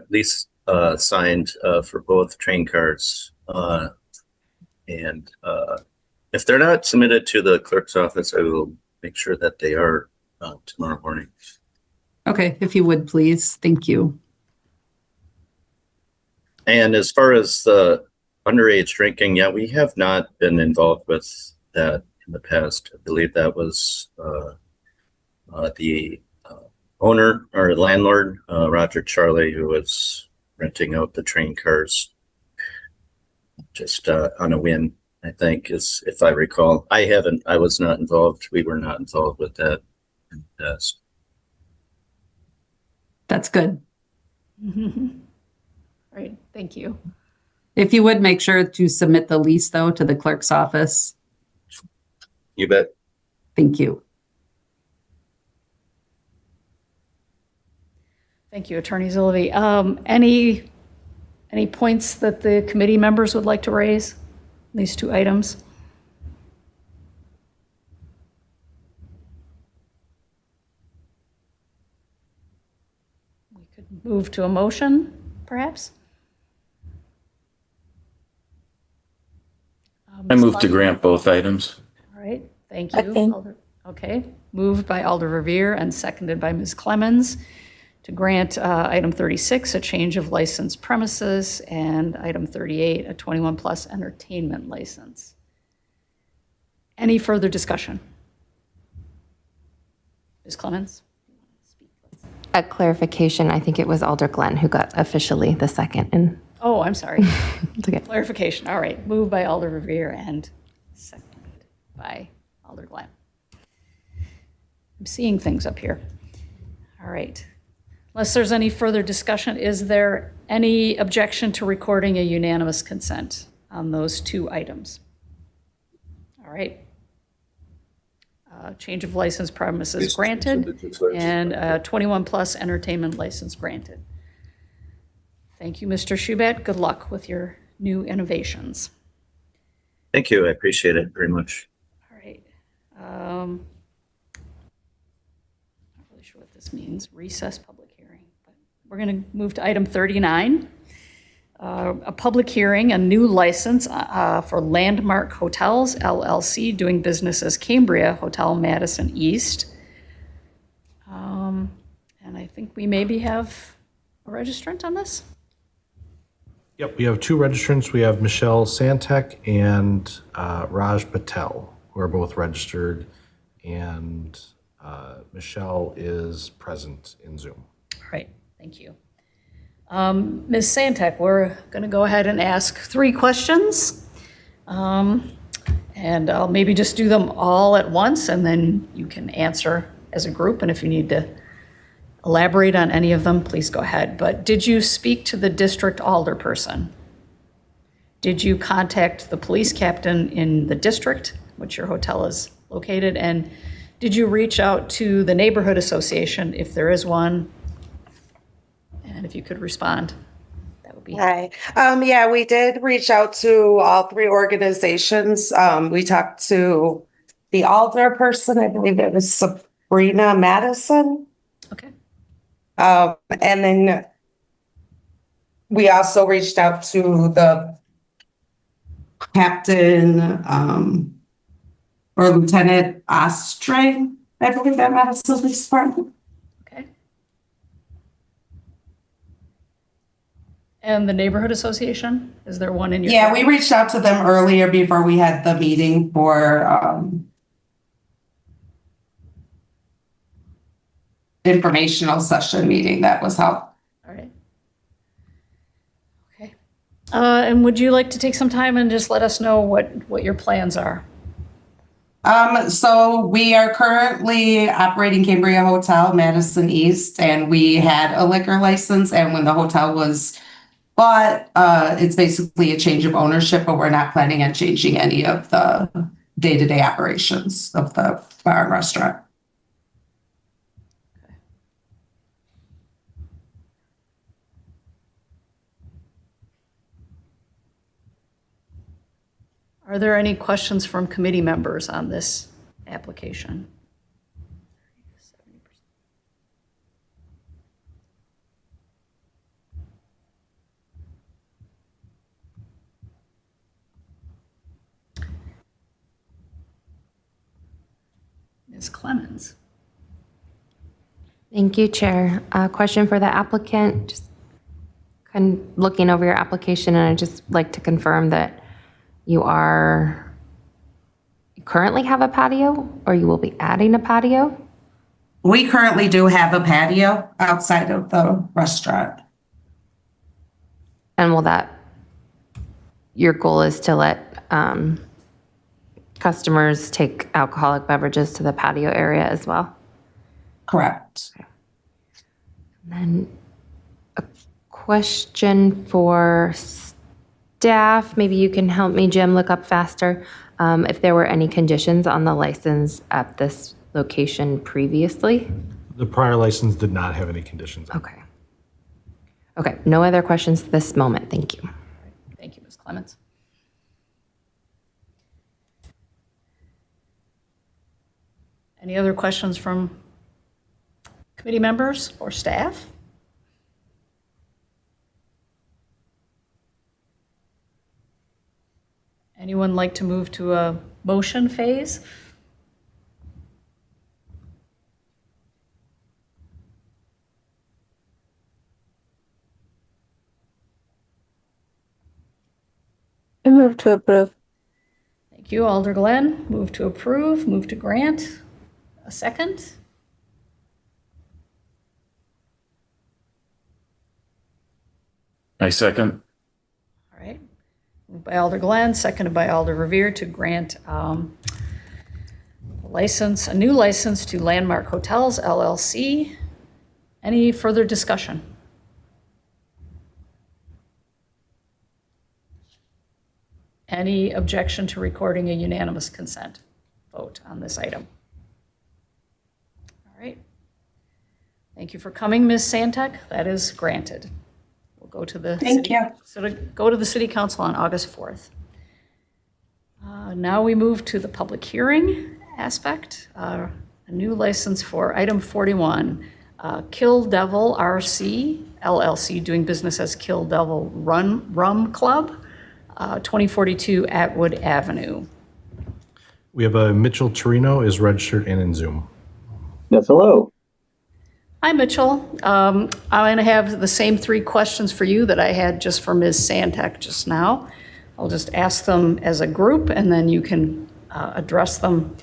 lease signed for both train cars. And if they're not submitted to the clerk's office, I will make sure that they are tomorrow morning. Okay, if you would, please. Thank you. And as far as the underage drinking, yeah, we have not been involved with that in the past. I believe that was the owner or landlord, Roger Charlie, who was renting out the train cars just on a whim, I think, is if I recall. I was not involved. We were not involved with that in the past. That's good. Great, thank you. If you would make sure to submit the lease, though, to the clerk's office. You bet. Thank you. Thank you, Attorney Zilovey. Any points that the committee members would like to raise? These two items? We could move to a motion, perhaps? I move to grant both items. All right, thank you. Okay, moved by Alder Revere and seconded by Ms. Clemens to grant item 36, a change of licensed premises, and item 38, a 21-plus entertainment license. Any further discussion? Ms. Clemens? A clarification, I think it was Alder Glenn who got officially the second. And Oh, I'm sorry. it's okay. Clarification, all right. Moved by Alder Revere and seconded by Alder Glenn. I'm seeing things up here. All right. Unless there's any further discussion, is there any objection to recording a unanimous consent on those two items? All right. change of license premises granted, and 21-plus entertainment license granted. Thank you, Mr. Schubat. Good luck with your new innovations. Thank you. I appreciate it very much. All right. Not really sure what this means, recess public hearing. But we're going to move to item 39, a public hearing, a new license for Landmark Hotels, LLC, doing business as Cambria Hotel Madison East. And I think we maybe have a registrant on this. Yep, we have two registrants. We have Michelle Santek and Raj Patel, who are both registered, and Michelle is present in Zoom. All right, thank you. Ms. Santek, we're going to go ahead and ask 3 questions. And I'll maybe just do them all at once, and then you can answer as a group. And if you need to elaborate on any of them, please go ahead. But did you speak to the district alderperson? Did you contact the police captain in the district, which your hotel is located? And did you reach out to the neighborhood association, if there is one? And if you could respond, that would be. Hi. Yeah, we did reach out to all 3 organizations. We talked to the alderperson, I believe it was Sabrina Madison. Okay. And then we also reached out to the captain or Lieutenant Ostray, I believe, at Madison Police Department. Okay. And the neighborhood association, is there one in your? Yeah, we reached out to them earlier before we had the meeting for informational session meeting that was held. All right. Okay. And would you like to take some time and just let us know what your plans are? So we are currently operating Cambria Hotel Madison East, and we had a liquor license, and when the hotel was bought, it's basically a change of ownership, but we're not planning on changing any of the day-to-day operations of the bar and restaurant. Are there any questions from committee members on this application? Ms. Clemens. Thank you, Chair. Question for the applicant. Just looking over your application, and I'd just like to confirm that you currently have a patio, or you will be adding a patio? We currently do have a patio outside of the restaurant. And your goal is to let customers take alcoholic beverages to the patio area as well? Correct. Okay. And then a question for staff, maybe you can help me, Jim, look up faster, if there were any conditions on the license at this location previously? The prior license did not have any conditions. Okay. Okay, no other questions at this moment. Thank you. Thank you, Ms. Clements. Any other questions from committee members or staff? Anyone like to move to a motion phase? I move to approve. Thank you, Alder Glenn. Move to approve, move to grant. A second? I second. All right. Moved by Alder Glenn, seconded by Alder Revere to grant a new license to Landmark Hotels, LLC. Any further discussion? Any objection to recording a unanimous consent vote on this item? All right. Thank you for coming, Ms. Santek. That is granted. We'll go to the Thank you. go to the City Council on August 4th. Now we move to the public hearing aspect. A new license for item 41, Kill Devil RC LLC, doing business as Kill Devil Rum Club, 2042 Atwood Avenue. We have a Mitchell Torino is registered and in Zoom. Yes, hello. Hi, Mitchell. I'm going to have the same 3 questions for you that I had just for Ms. Santek just now. I'll just ask them as a group, and then you can address them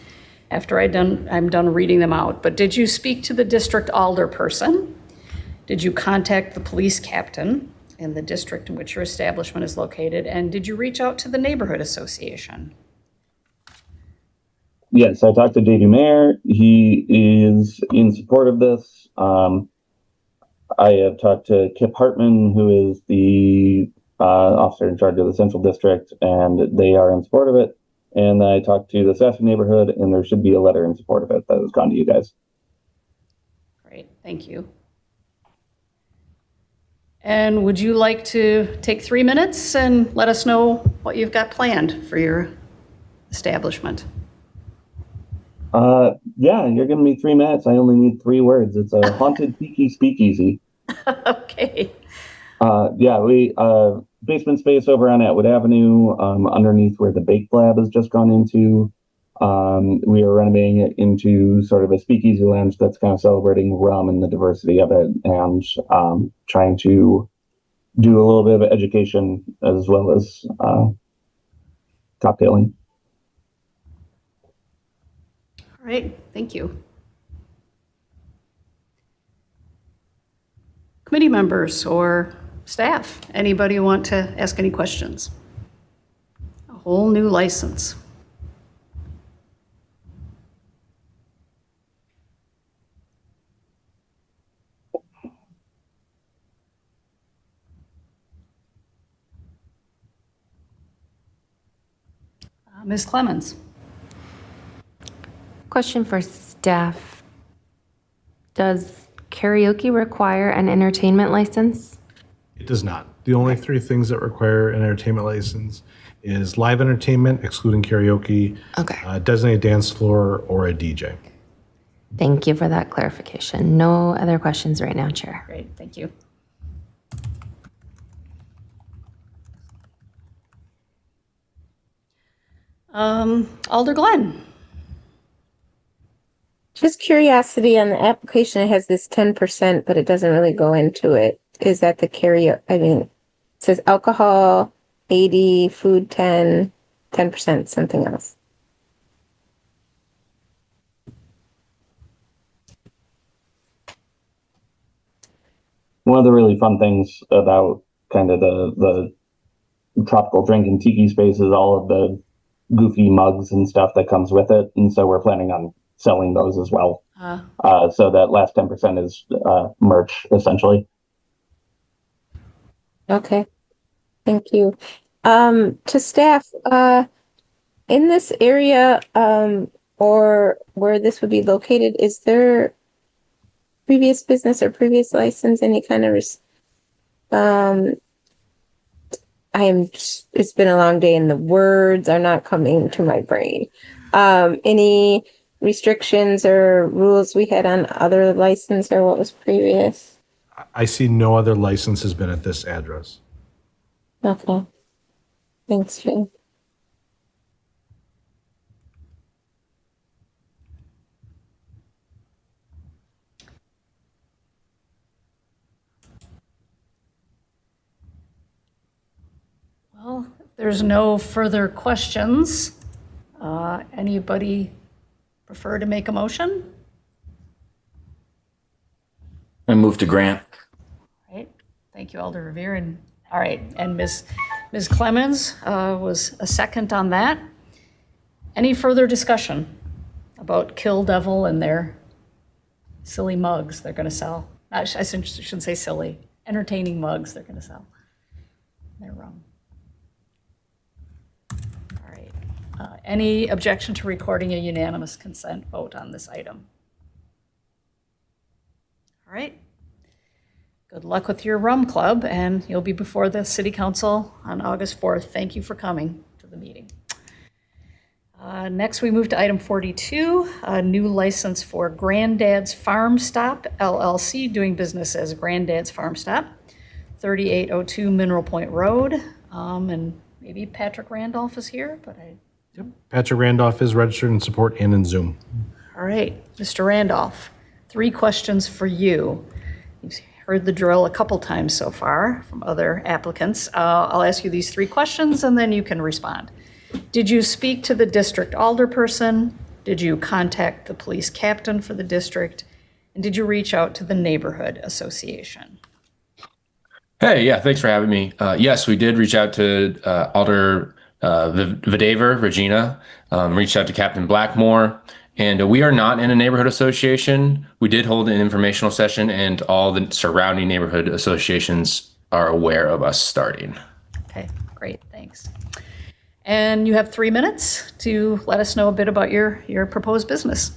after I'm done reading them out. But did you speak to the district alderperson? Did you contact the police captain in the district in which your establishment is located? And did you reach out to the neighborhood association? Yes, I talked to Davey Mayer. He is in support of this. I have talked to Kip Hartman, who is the officer in charge of the Central District, and they are in support of it. And I talked to the Sassy neighborhood, and there should be a letter in support of it that has gone to you guys. Great, thank you. And would you like to take 3 minutes and let us know what you've got planned for your establishment? Yeah, you're giving me 3 minutes. I only need 3 words. It's a haunted tiki speakeasy. Okay. Yeah, we basement space over on Atwood Avenue, underneath where the Bake Lab has just gone into. We are renovating it into sort of a speakeasy lounge that's kind of celebrating rum and the diversity of it, and trying to do a little bit of education as well as cocktailing. All right, thank you. Committee members or staff, anybody want to ask any questions? A whole new license. Ms. Clemens. Question for staff. Does karaoke require an entertainment license? It does not. The only 3 things that require an entertainment license is live entertainment, excluding karaoke, designated dance floor, or a DJ. Thank you for that clarification. No other questions right now, Chair. Great, thank you. Alder Glenn. Just curiosity on the application, it has this 10%, but it doesn't really go into it. Is that the it says alcohol 80, food 10, 10% something else. One of the really fun things about kind of the tropical drink and tiki space is all of the goofy mugs and stuff that comes with it. And so we're planning on selling those as well. So that last 10% is merch, essentially. Okay, thank you. To staff, in this area, or where this would be located, is there previous business or previous license, any kind of, it's been a long day and the words are not coming to my brain. Any restrictions or rules we had on other license or what was previous? I see no other license has been at this address. Okay. Thanks, Jay. Well, if there's no further questions, anybody prefer to make a motion? I move to grant. All right, thank you, Alder Revere. And all right, and Ms. Clemens was a second on that. Any further discussion about Kill Devil and their silly mugs they're going to sell? I shouldn't say silly, entertaining mugs they're going to sell. They're wrong. All right. Any objection to recording a unanimous consent vote on this item? All right. Good luck with your rum club, and you'll be before the City Council on August 4th. Thank you for coming to the meeting. Next, we move to item 42, a new license for Granddad's Farm Stop, LLC, doing business as Granddad's Farm Stop, 3802 Mineral Point Road. And maybe Patrick Randolph is here, but Patrick Randolph is registered in support and in Zoom. All right, Mr. Randolph, 3 questions for you. You've heard the drill a couple times so far from other applicants. I'll ask you these 3 questions and then you can respond. Did you speak to the district alderperson? Did you contact the police captain for the district? And did you reach out to the neighborhood association? Hey, yeah, thanks for having me. Yes, we did reach out to Alder Vidaver, Regina, reached out to Captain Blackmore, and we are not in a neighborhood association. We did hold an informational session, and all the surrounding neighborhood associations are aware of us starting. Okay, great, thanks. And you have 3 minutes to let us know a bit about your proposed business.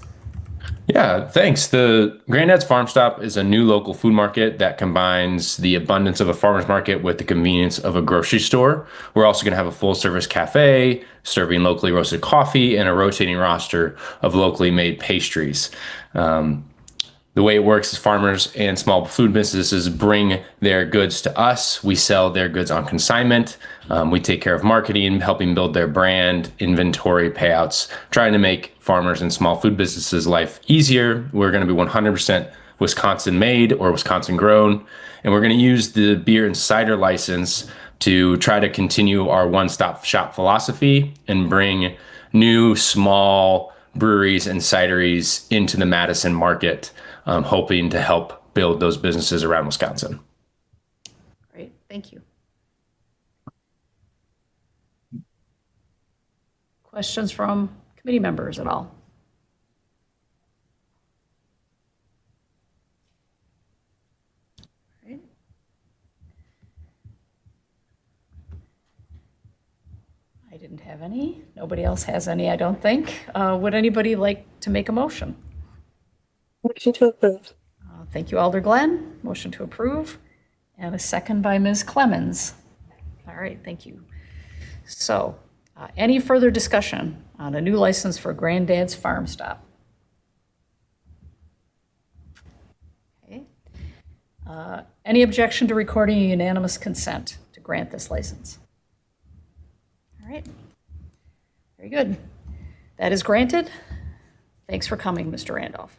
Yeah, thanks. The Granddad's Farm Stop is a new local food market that combines the abundance of a farmer's market with the convenience of a grocery store. We're also going to have a full-service cafe, serving locally roasted coffee, and a rotating roster of locally made pastries. The way it works is farmers and small food businesses bring their goods to us. We sell their goods on consignment. We take care of marketing, helping build their brand, inventory, payouts, trying to make farmers and small food businesses' life easier. We're going to be 100% Wisconsin made or Wisconsin grown. And we're going to use the beer and cider license to try to continue our one-stop shop philosophy and bring new small breweries and cideries into the Madison market, hoping to help build those businesses around Wisconsin. Great, thank you. Questions from committee members at all? All right. I didn't have any. Nobody else has any, I don't think. Would anybody like to make a motion? Motion to approve. Thank you, Alder Glenn. Motion to approve. And a second by Ms. Clemens. All right, thank you. So, any further discussion on a new license for Granddad's Farm Stop? Okay. Any objection to recording a unanimous consent to grant this license? All right. Very good. That is granted. Thanks for coming, Mr. Randolph.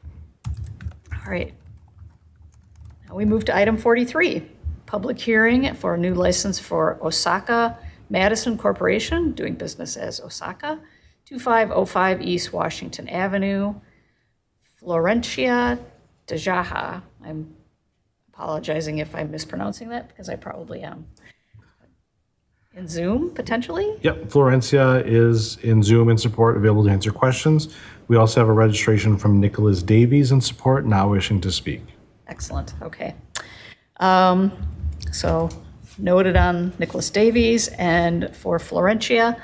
All right. Now we move to item 43, public hearing for a new license for Osaka Madison Corporation, doing business as Osaka, 2505 East Washington Avenue, Florencia Tajaha. I'm apologizing if I'm mispronouncing that because I probably am. In Zoom, potentially? Yep, Florencia is in Zoom in support, available to answer questions. We also have a registration from Nicholas Davies in support, now wishing to speak. Excellent, okay. So noted on Nicholas Davies, and for Florencia,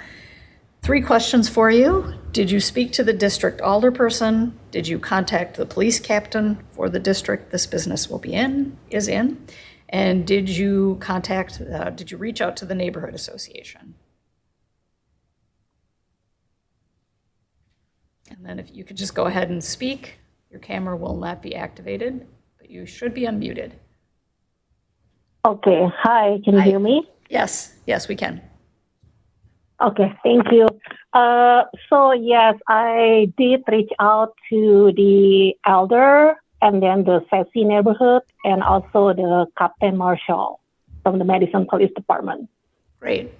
3 questions for you. Did you speak to the district alderperson? Did you contact the police captain for the district this business is in? And did you reach out to the neighborhood association? And then if you could just go ahead and speak, your camera will not be activated, but you should be unmuted. Okay, hi, can you hear me? Yes, we can. Okay, thank you. So yes, I did reach out to the elder and then the Sassy neighborhood and also the Captain Marshall from the Madison Police Department. Great.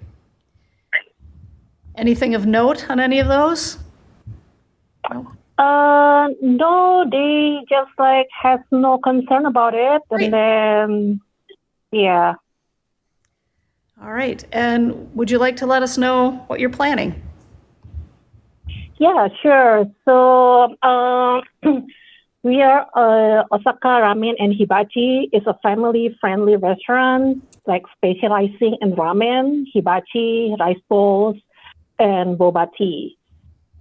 Anything of note on any of those? No. No, they just has no concern about it. Great. And then, yeah. All right. And would you like to let us know what you're planning? Yeah, sure. So we are Osaka Ramen and Hibachi is a family-friendly restaurant, specializing in ramen, hibachi, rice bowls, and boba tea.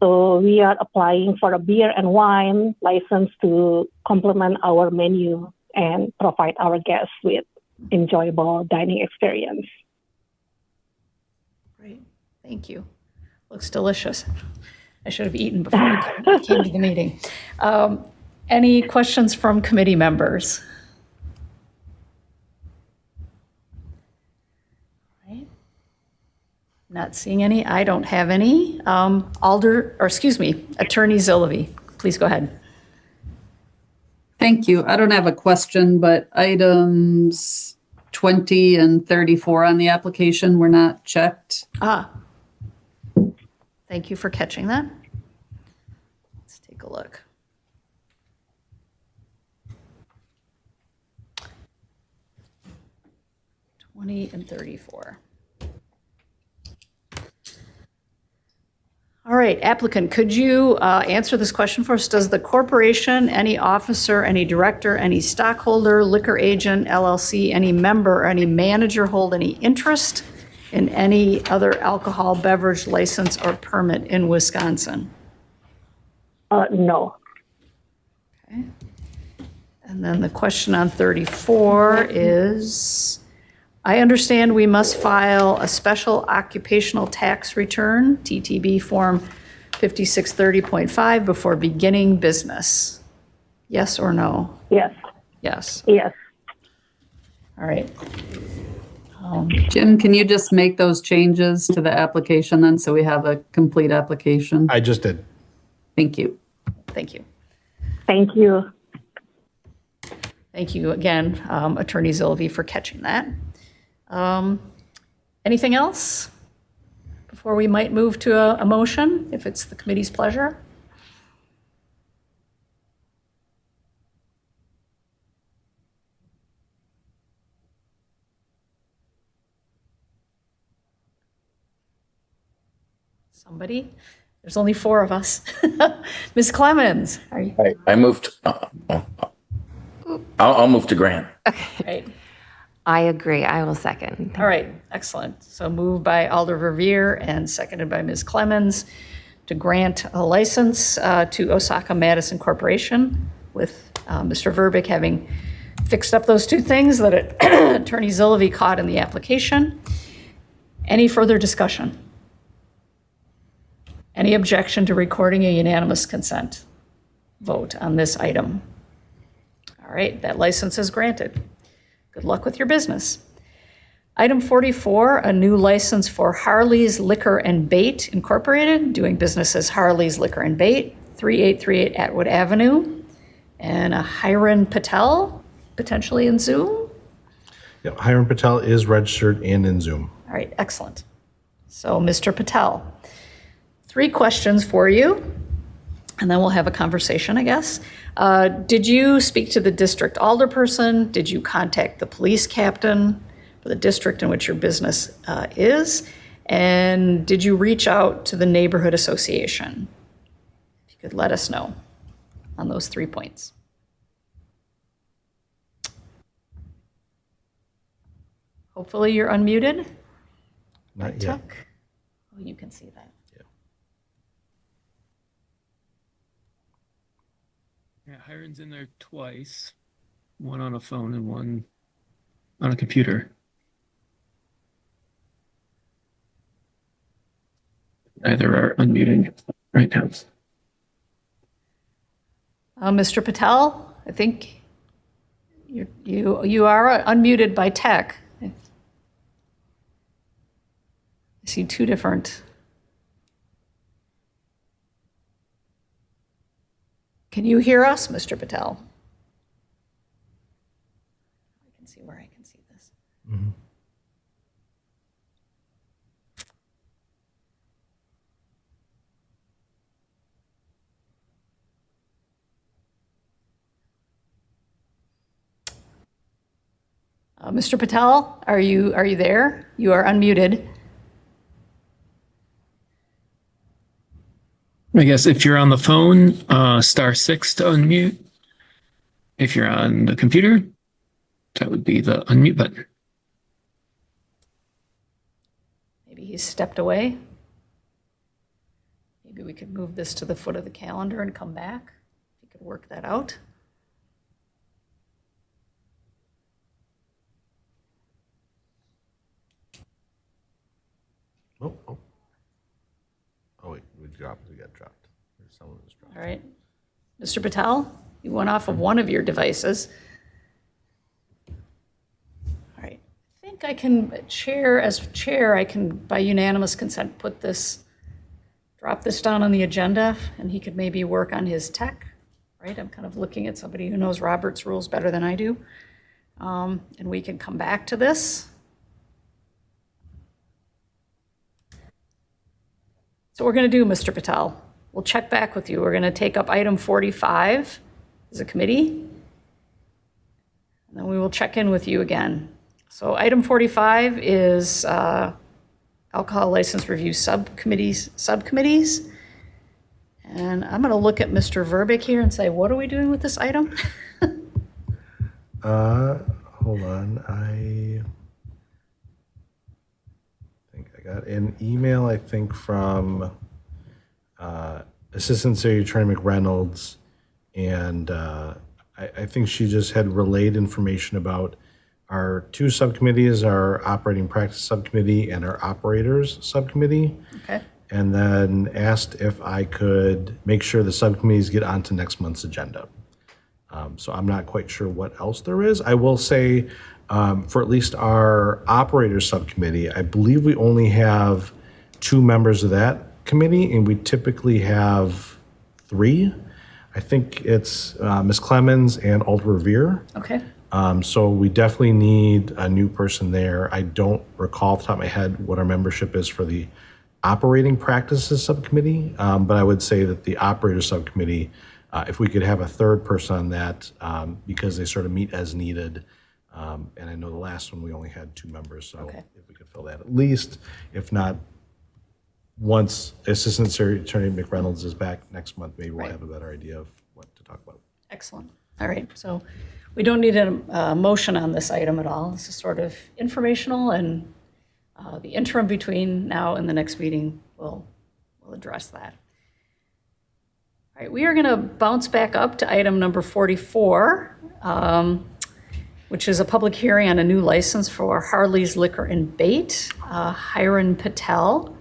So we are applying for a beer and wine license to complement our menu and provide our guests with enjoyable dining experience. Great, thank you. Looks delicious. I should have eaten before I came to the meeting. Any questions from committee members? Right. Not seeing any. I don't have any. Attorney Zillivi, please go ahead. Thank you. I don't have a question, but items 20 and 34 on the application were not checked. Thank you for catching that. Let's take a look. And 34. All right, applicant, could you answer this question for us? Does the corporation, any officer, any director, any stockholder, liquor agent, LLC, any member, or any manager hold any interest in any other alcohol beverage license or permit in Wisconsin? No. Okay. And then the question on 34 is, I understand we must file a special occupational tax return, TTB Form 5630.5, before beginning business. Yes or no? Yes. Yes. Yes. All right. Jim, can you just make those changes to the application then so we have a complete application? I just did. Thank you. Thank you. Thank you. Thank you again, Attorney Zillivi, for catching that. Anything else before we might move to a motion, if it's the committee's pleasure? Somebody? There's only 4 of us. Ms. Clemens, are you? I moved. I'll move to grant. Right. I agree. I will second. All right, excellent. So moved by Alder Verveer and seconded by Ms. Clemens to grant a license to Osaka Madison Corporation, with Mr. Verbeek having fixed up those 2 things that Attorney Zillivi caught in the application. Any further discussion? Any objection to recording a unanimous consent vote on this item? All right, that license is granted. Good luck with your business. Item 44, a new license for Harley's Liquor and Bait Incorporated, doing business as Harley's Liquor and Bait, 3838 Atwood Avenue. And a Hiran Patel, potentially in Zoom. Yeah, Hiram Patel is registered and in Zoom. All right, excellent. So Mr. Patel, 3 questions for you, and then we'll have a conversation, I guess. Did you speak to the district alderperson? Did you contact the police captain for the district in which your business is? And did you reach out to the neighborhood association? If you could let us know on those 3 points. Hopefully you're unmuted. Not yet. Oh, you can see that. Yeah, Hiron's in there twice, one on a phone and one on a computer. Neither are unmuting right now. Mr. Patel, I think you are unmuted by tech. I see 2 different. Can you hear us, Mr. Patel? I can see where I can see this. Mm-hmm. Mr. Patel, are you there? You are unmuted. I guess if you're on the phone, *6 to unmute. If you're on the computer, that would be the unmute button. Maybe he's stepped away. Maybe we could move this to the foot of the calendar and come back. If you could work that out. Oh, wait, we got dropped. Someone was dropped. All right. Mr. Patel, you went off of one of your devices. All right. I think I can, as chair, I can, by unanimous consent, drop this down on the agenda, and he could maybe work on his tech, right? I'm kind of looking at somebody who knows Robert's rules better than I do. And we can come back to this. So we're going to do, Mr. Patel, we'll check back with you. We're going to take up item 45 as a committee, and then we will check in with you again. So item 45 is alcohol license review subcommittees. And I'm going to look at Mr. Verbeek here and say, what are we doing with this item? Hold on. I think I got an email, from Assistant City Attorney McReynolds, and I think she just had relayed information about our two subcommittees, our operating practice subcommittee and our operators subcommittee. Okay. And then asked if I could make sure the subcommittees get onto next month's agenda. So I'm not quite sure what else there is. I will say, for at least our operators subcommittee, I believe we only have 2 members of that committee, and we typically have 3. I think it's Ms. Clemens and Alder Revere. Okay. So we definitely need a new person there. I don't recall off the top of my head what our membership is for the operating practices subcommittee, but I would say that the operator subcommittee, if we could have a third person on that, because they sort of meet as needed. And I know the last one, we only had 2 members, so if we could fill that at least, if not, once Assistant City Attorney McReynolds is back next month, maybe we'll have a better idea of what to talk about. Excellent. All right. So we don't need a motion on this item at all. This is sort of informational, and the interim between now and the next meeting will address that. All right, we are going to bounce back up to item number 44, which is a public hearing on a new license for Harley's Liquor and Bait, Hiran Patel.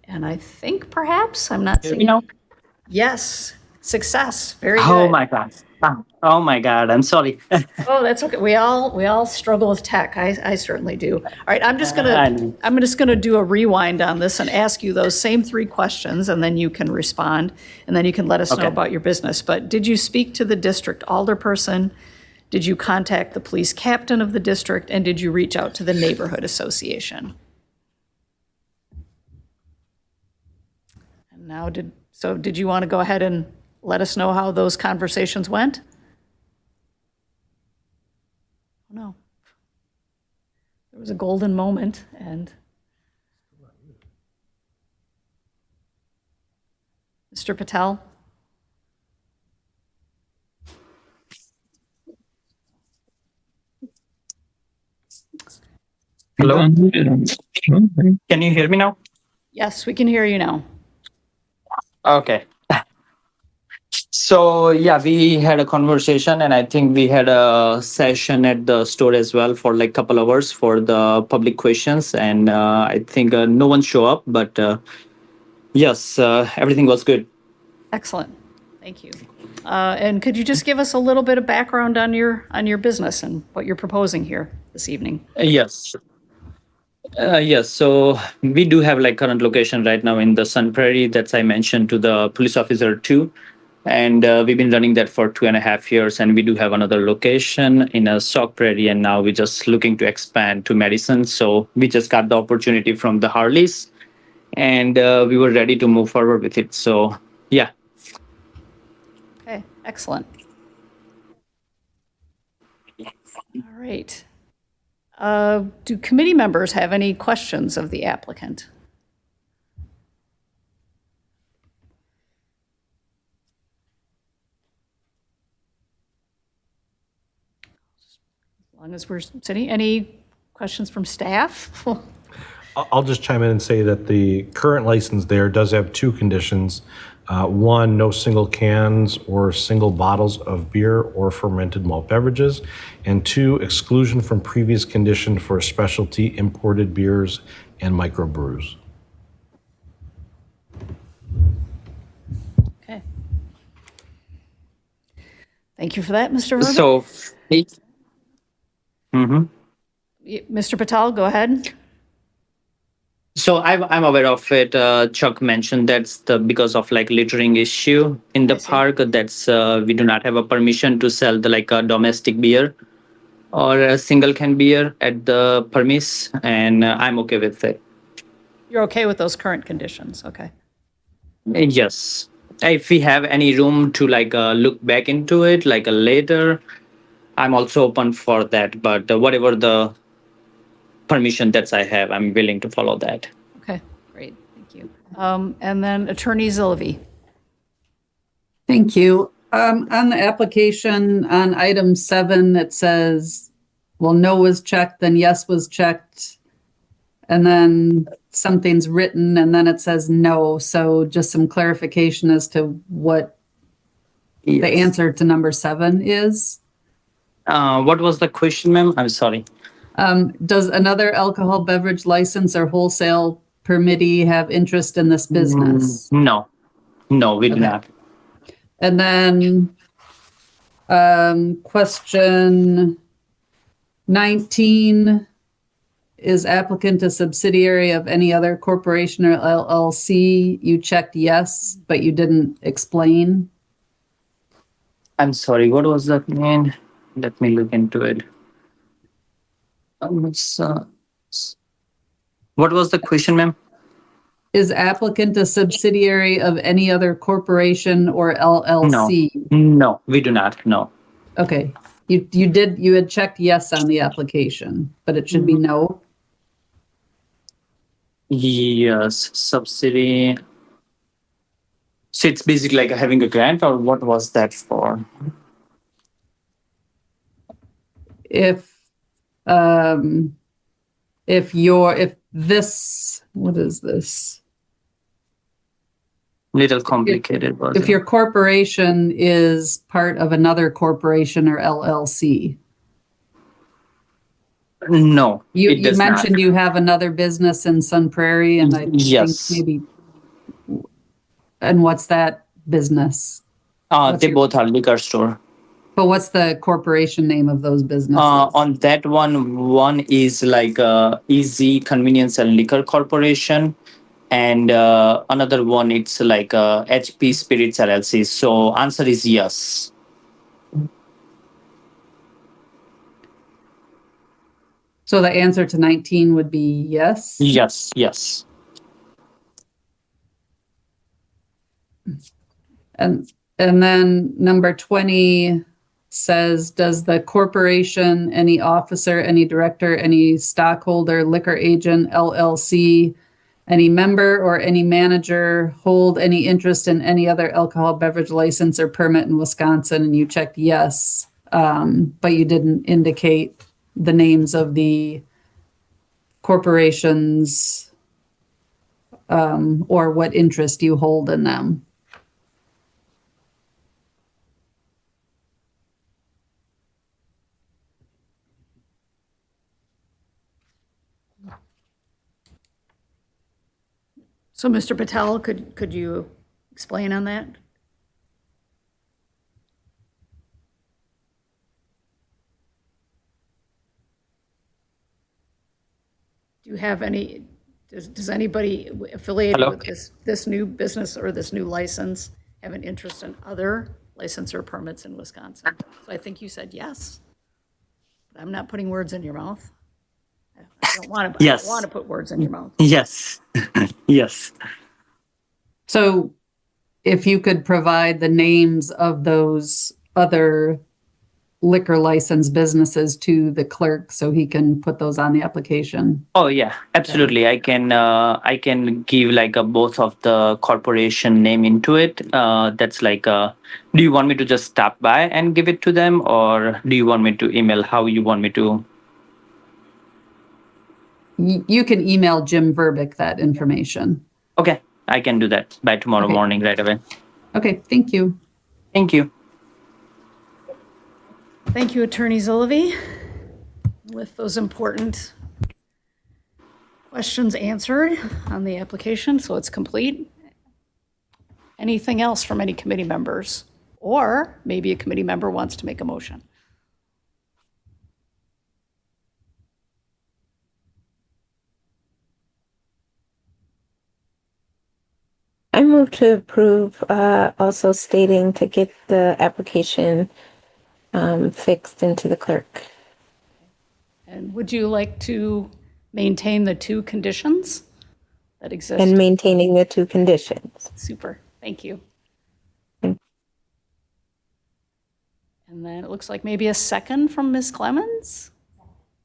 And I think perhaps, I'm not seeing. Yes, success. Very good. Oh my God. Oh my God, I'm sorry. Oh, that's okay. We all struggle with tech. I certainly do. All right, I'm just gonna do a rewind on this and ask you those same 3 questions, and then you can respond, and then you can let us know about your business. But did you speak to the district alderperson? Did you contact the police captain of the district? And did you reach out to the neighborhood association? And now did you want to go ahead and let us know how those conversations went? No. There was a golden moment, and Mr. Patel? Hello? Can you hear me now? Yes, we can hear you now. Okay. So yeah, we had a conversation, and I think we had a session at the store as well for like a couple hours for the public questions, and I think no one showed up, but yes, everything was good. Excellent. Thank you. And could you just give us a little bit of background on your business and what you're proposing here this evening? Yes. Yes, so we do have like current location right now in the Sun Prairie that I mentioned to the police officer too. And we've been running that for 2.5 years, and we do have another location in a Sauk Prairie, and now we're just looking to expand to Madison. So we just got the opportunity from the Harleys, and we were ready to move forward with it. So yeah. Okay, excellent. All right. Do committee members have any questions of the applicant? As long as we're sitting, any questions from staff? I'll just chime in and say that the current license there does have 2 conditions. 1, no single cans or single bottles of beer or fermented malt beverages. And 2, exclusion from previous condition for specialty imported beers and microbrews. Thank you for that, Mr. Verbeek. So, Mhm. Mr. Patel, go ahead. So I'm aware of it. Chuck mentioned that's because of like littering issue in the park. That's we do not have a permission to sell the like a domestic beer or a single can beer at the premise, and I'm okay with it. You're okay with those current conditions, okay? Yes, if we have any room to like look back into it like later, I'm also open for that. But whatever the permission that I have, I'm willing to follow that. Okay, great, thank you. And then Attorney Zillivi. Thank you. On the application on item 7, it says, well, no was checked, then yes was checked, and then something's written, and then it says no. So just some clarification as to what the answer to number 7 is. What was the question, ma'am? I'm sorry. Does another alcohol beverage license or wholesale permittee have interest in this business? No, we do not. And then question 19, is applicant a subsidiary of any other corporation or LLC? You checked yes, but you didn't explain. I'm sorry, what was that mean? Let me look into it. What was the question, ma'am? Is applicant a subsidiary of any other corporation or LLC? No, we do not. No. Okay. You had checked yes on the application, but it should be no. Yes, subsidy. So it's basically like having a grant, or what was that for? If this, what is this? Little complicated. If your corporation is part of another corporation or LLC. No, you mentioned you have another business in Sun Prairie, and I Yes. think maybe. And what's that business? They both are liquor store. But what's the corporation name of those businesses? On that one is like Easy Convenience and Liquor Corporation, and another one it's like HP Spirits LLC. So answer is yes. So the answer to 19 would be yes? Yes. And then number 20 says, does the corporation, any officer, any director, any stockholder, liquor agent, LLC, any member or any manager hold any interest in any other alcohol beverage license or permit in Wisconsin? And you checked yes, but you didn't indicate the names of the corporations or what interest you hold in them. So, Mr. Patel, could you explain on that? Do you have any, does anybody affiliated Hello? with this new business or this new license have an interest in other license or permits in Wisconsin? So I think you said yes. But I'm not putting words in your mouth. I don't want to, Yes. I don't want to put words in your mouth. Yes. Yes. So if you could provide the names of those other liquor license businesses to the clerk so he can put those on the application. Oh yeah, absolutely. I can give like both of the corporation name into it. That's like do you want me to just stop by and give it to them, or do you want me to email? How you want me to? You can email Jim Verbeek that information. Okay, I can do that by tomorrow Okay. morning right away. Okay, thank you. Thank you. Thank you, Attorney Zillivi, with those important questions answered on the application, so it's complete. Anything else from any committee members or maybe a committee member wants to make a motion. I move to approve, also stating to get the application fixed into the clerk. And would you like to maintain the 2 conditions that exist? And maintaining the 2 conditions. Super, thank you. And then it looks like maybe a second from Ms. Clemens?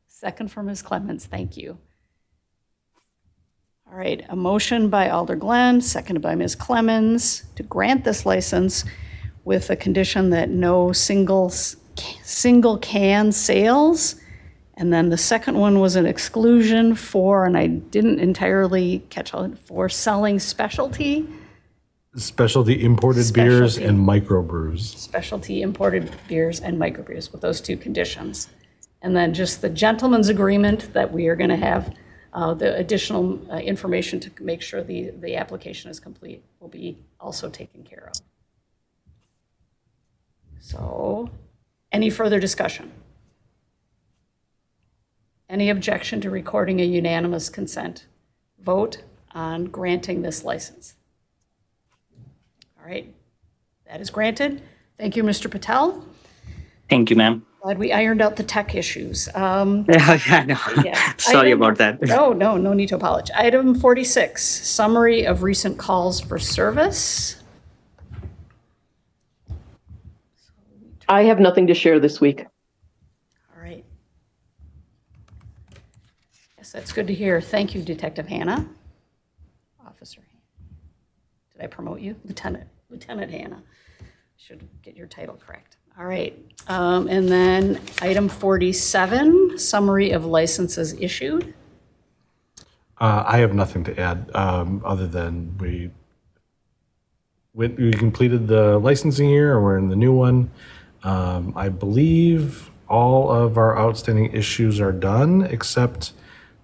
Second from Ms. Clemens, thank you. All right, a motion by Alder Glenn, seconded by Ms. Clemens to grant this license with a condition that no single can sales. And then the second one was an exclusion for, and I didn't entirely catch on, for selling specialty Imported beers and microbrews. Specialty imported beers and microbrews with those 2 conditions. And then just the gentleman's agreement that we are going to have the additional information to make sure the application is complete will be also taken care of. So, any further discussion? Any objection to recording a unanimous consent vote on granting this license? All right, that is granted. Thank you, Mr. Patel. Thank you, ma'am. Glad we ironed out the tech issues. Yeah, no. Sorry about that. No need to apologize. Item 46, summary of recent calls for service. I have nothing to share this week. All right. Yes, that's good to hear. Thank you, Detective Hannah. Officer Hannah. Did I promote you? Lieutenant Hannah. Should get your title correct. All right. And then item 47, summary of licenses issued. I have nothing to add other than we completed the licensing year, and we're in the new one. I believe all of our outstanding issues are done, except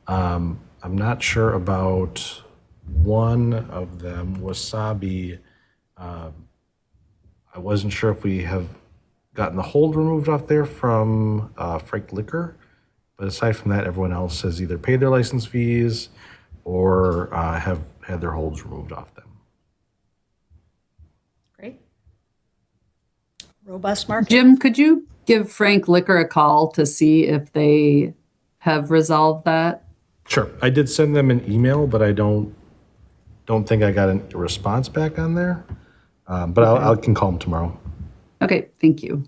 I'm not sure about one of them, Wasabi. I wasn't sure if we have gotten the hold removed off there from Frank Liquor, but aside from that, everyone else has either paid their license fees or have had their holds removed off them. Great. Robust market. Jim, could you give Frank Liquor a call to see if they have resolved that? Sure. I did send them an email, but I don't think I got a response back on there. But okay. I can call them tomorrow. Okay, thank you.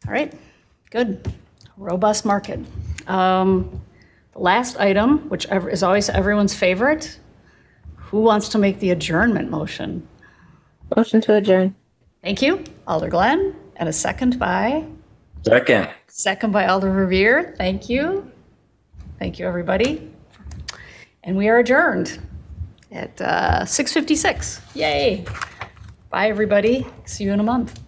All right, good. Robust market. The last item, which is always everyone's favorite, who wants to make the adjournment motion? Motion to adjourn. Thank you, Alder Glenn, and a second by? Second. Second by Alder Revere. Thank you. Thank you, everybody. And we are adjourned at 6:56. Yay. Bye, everybody. See you in a month.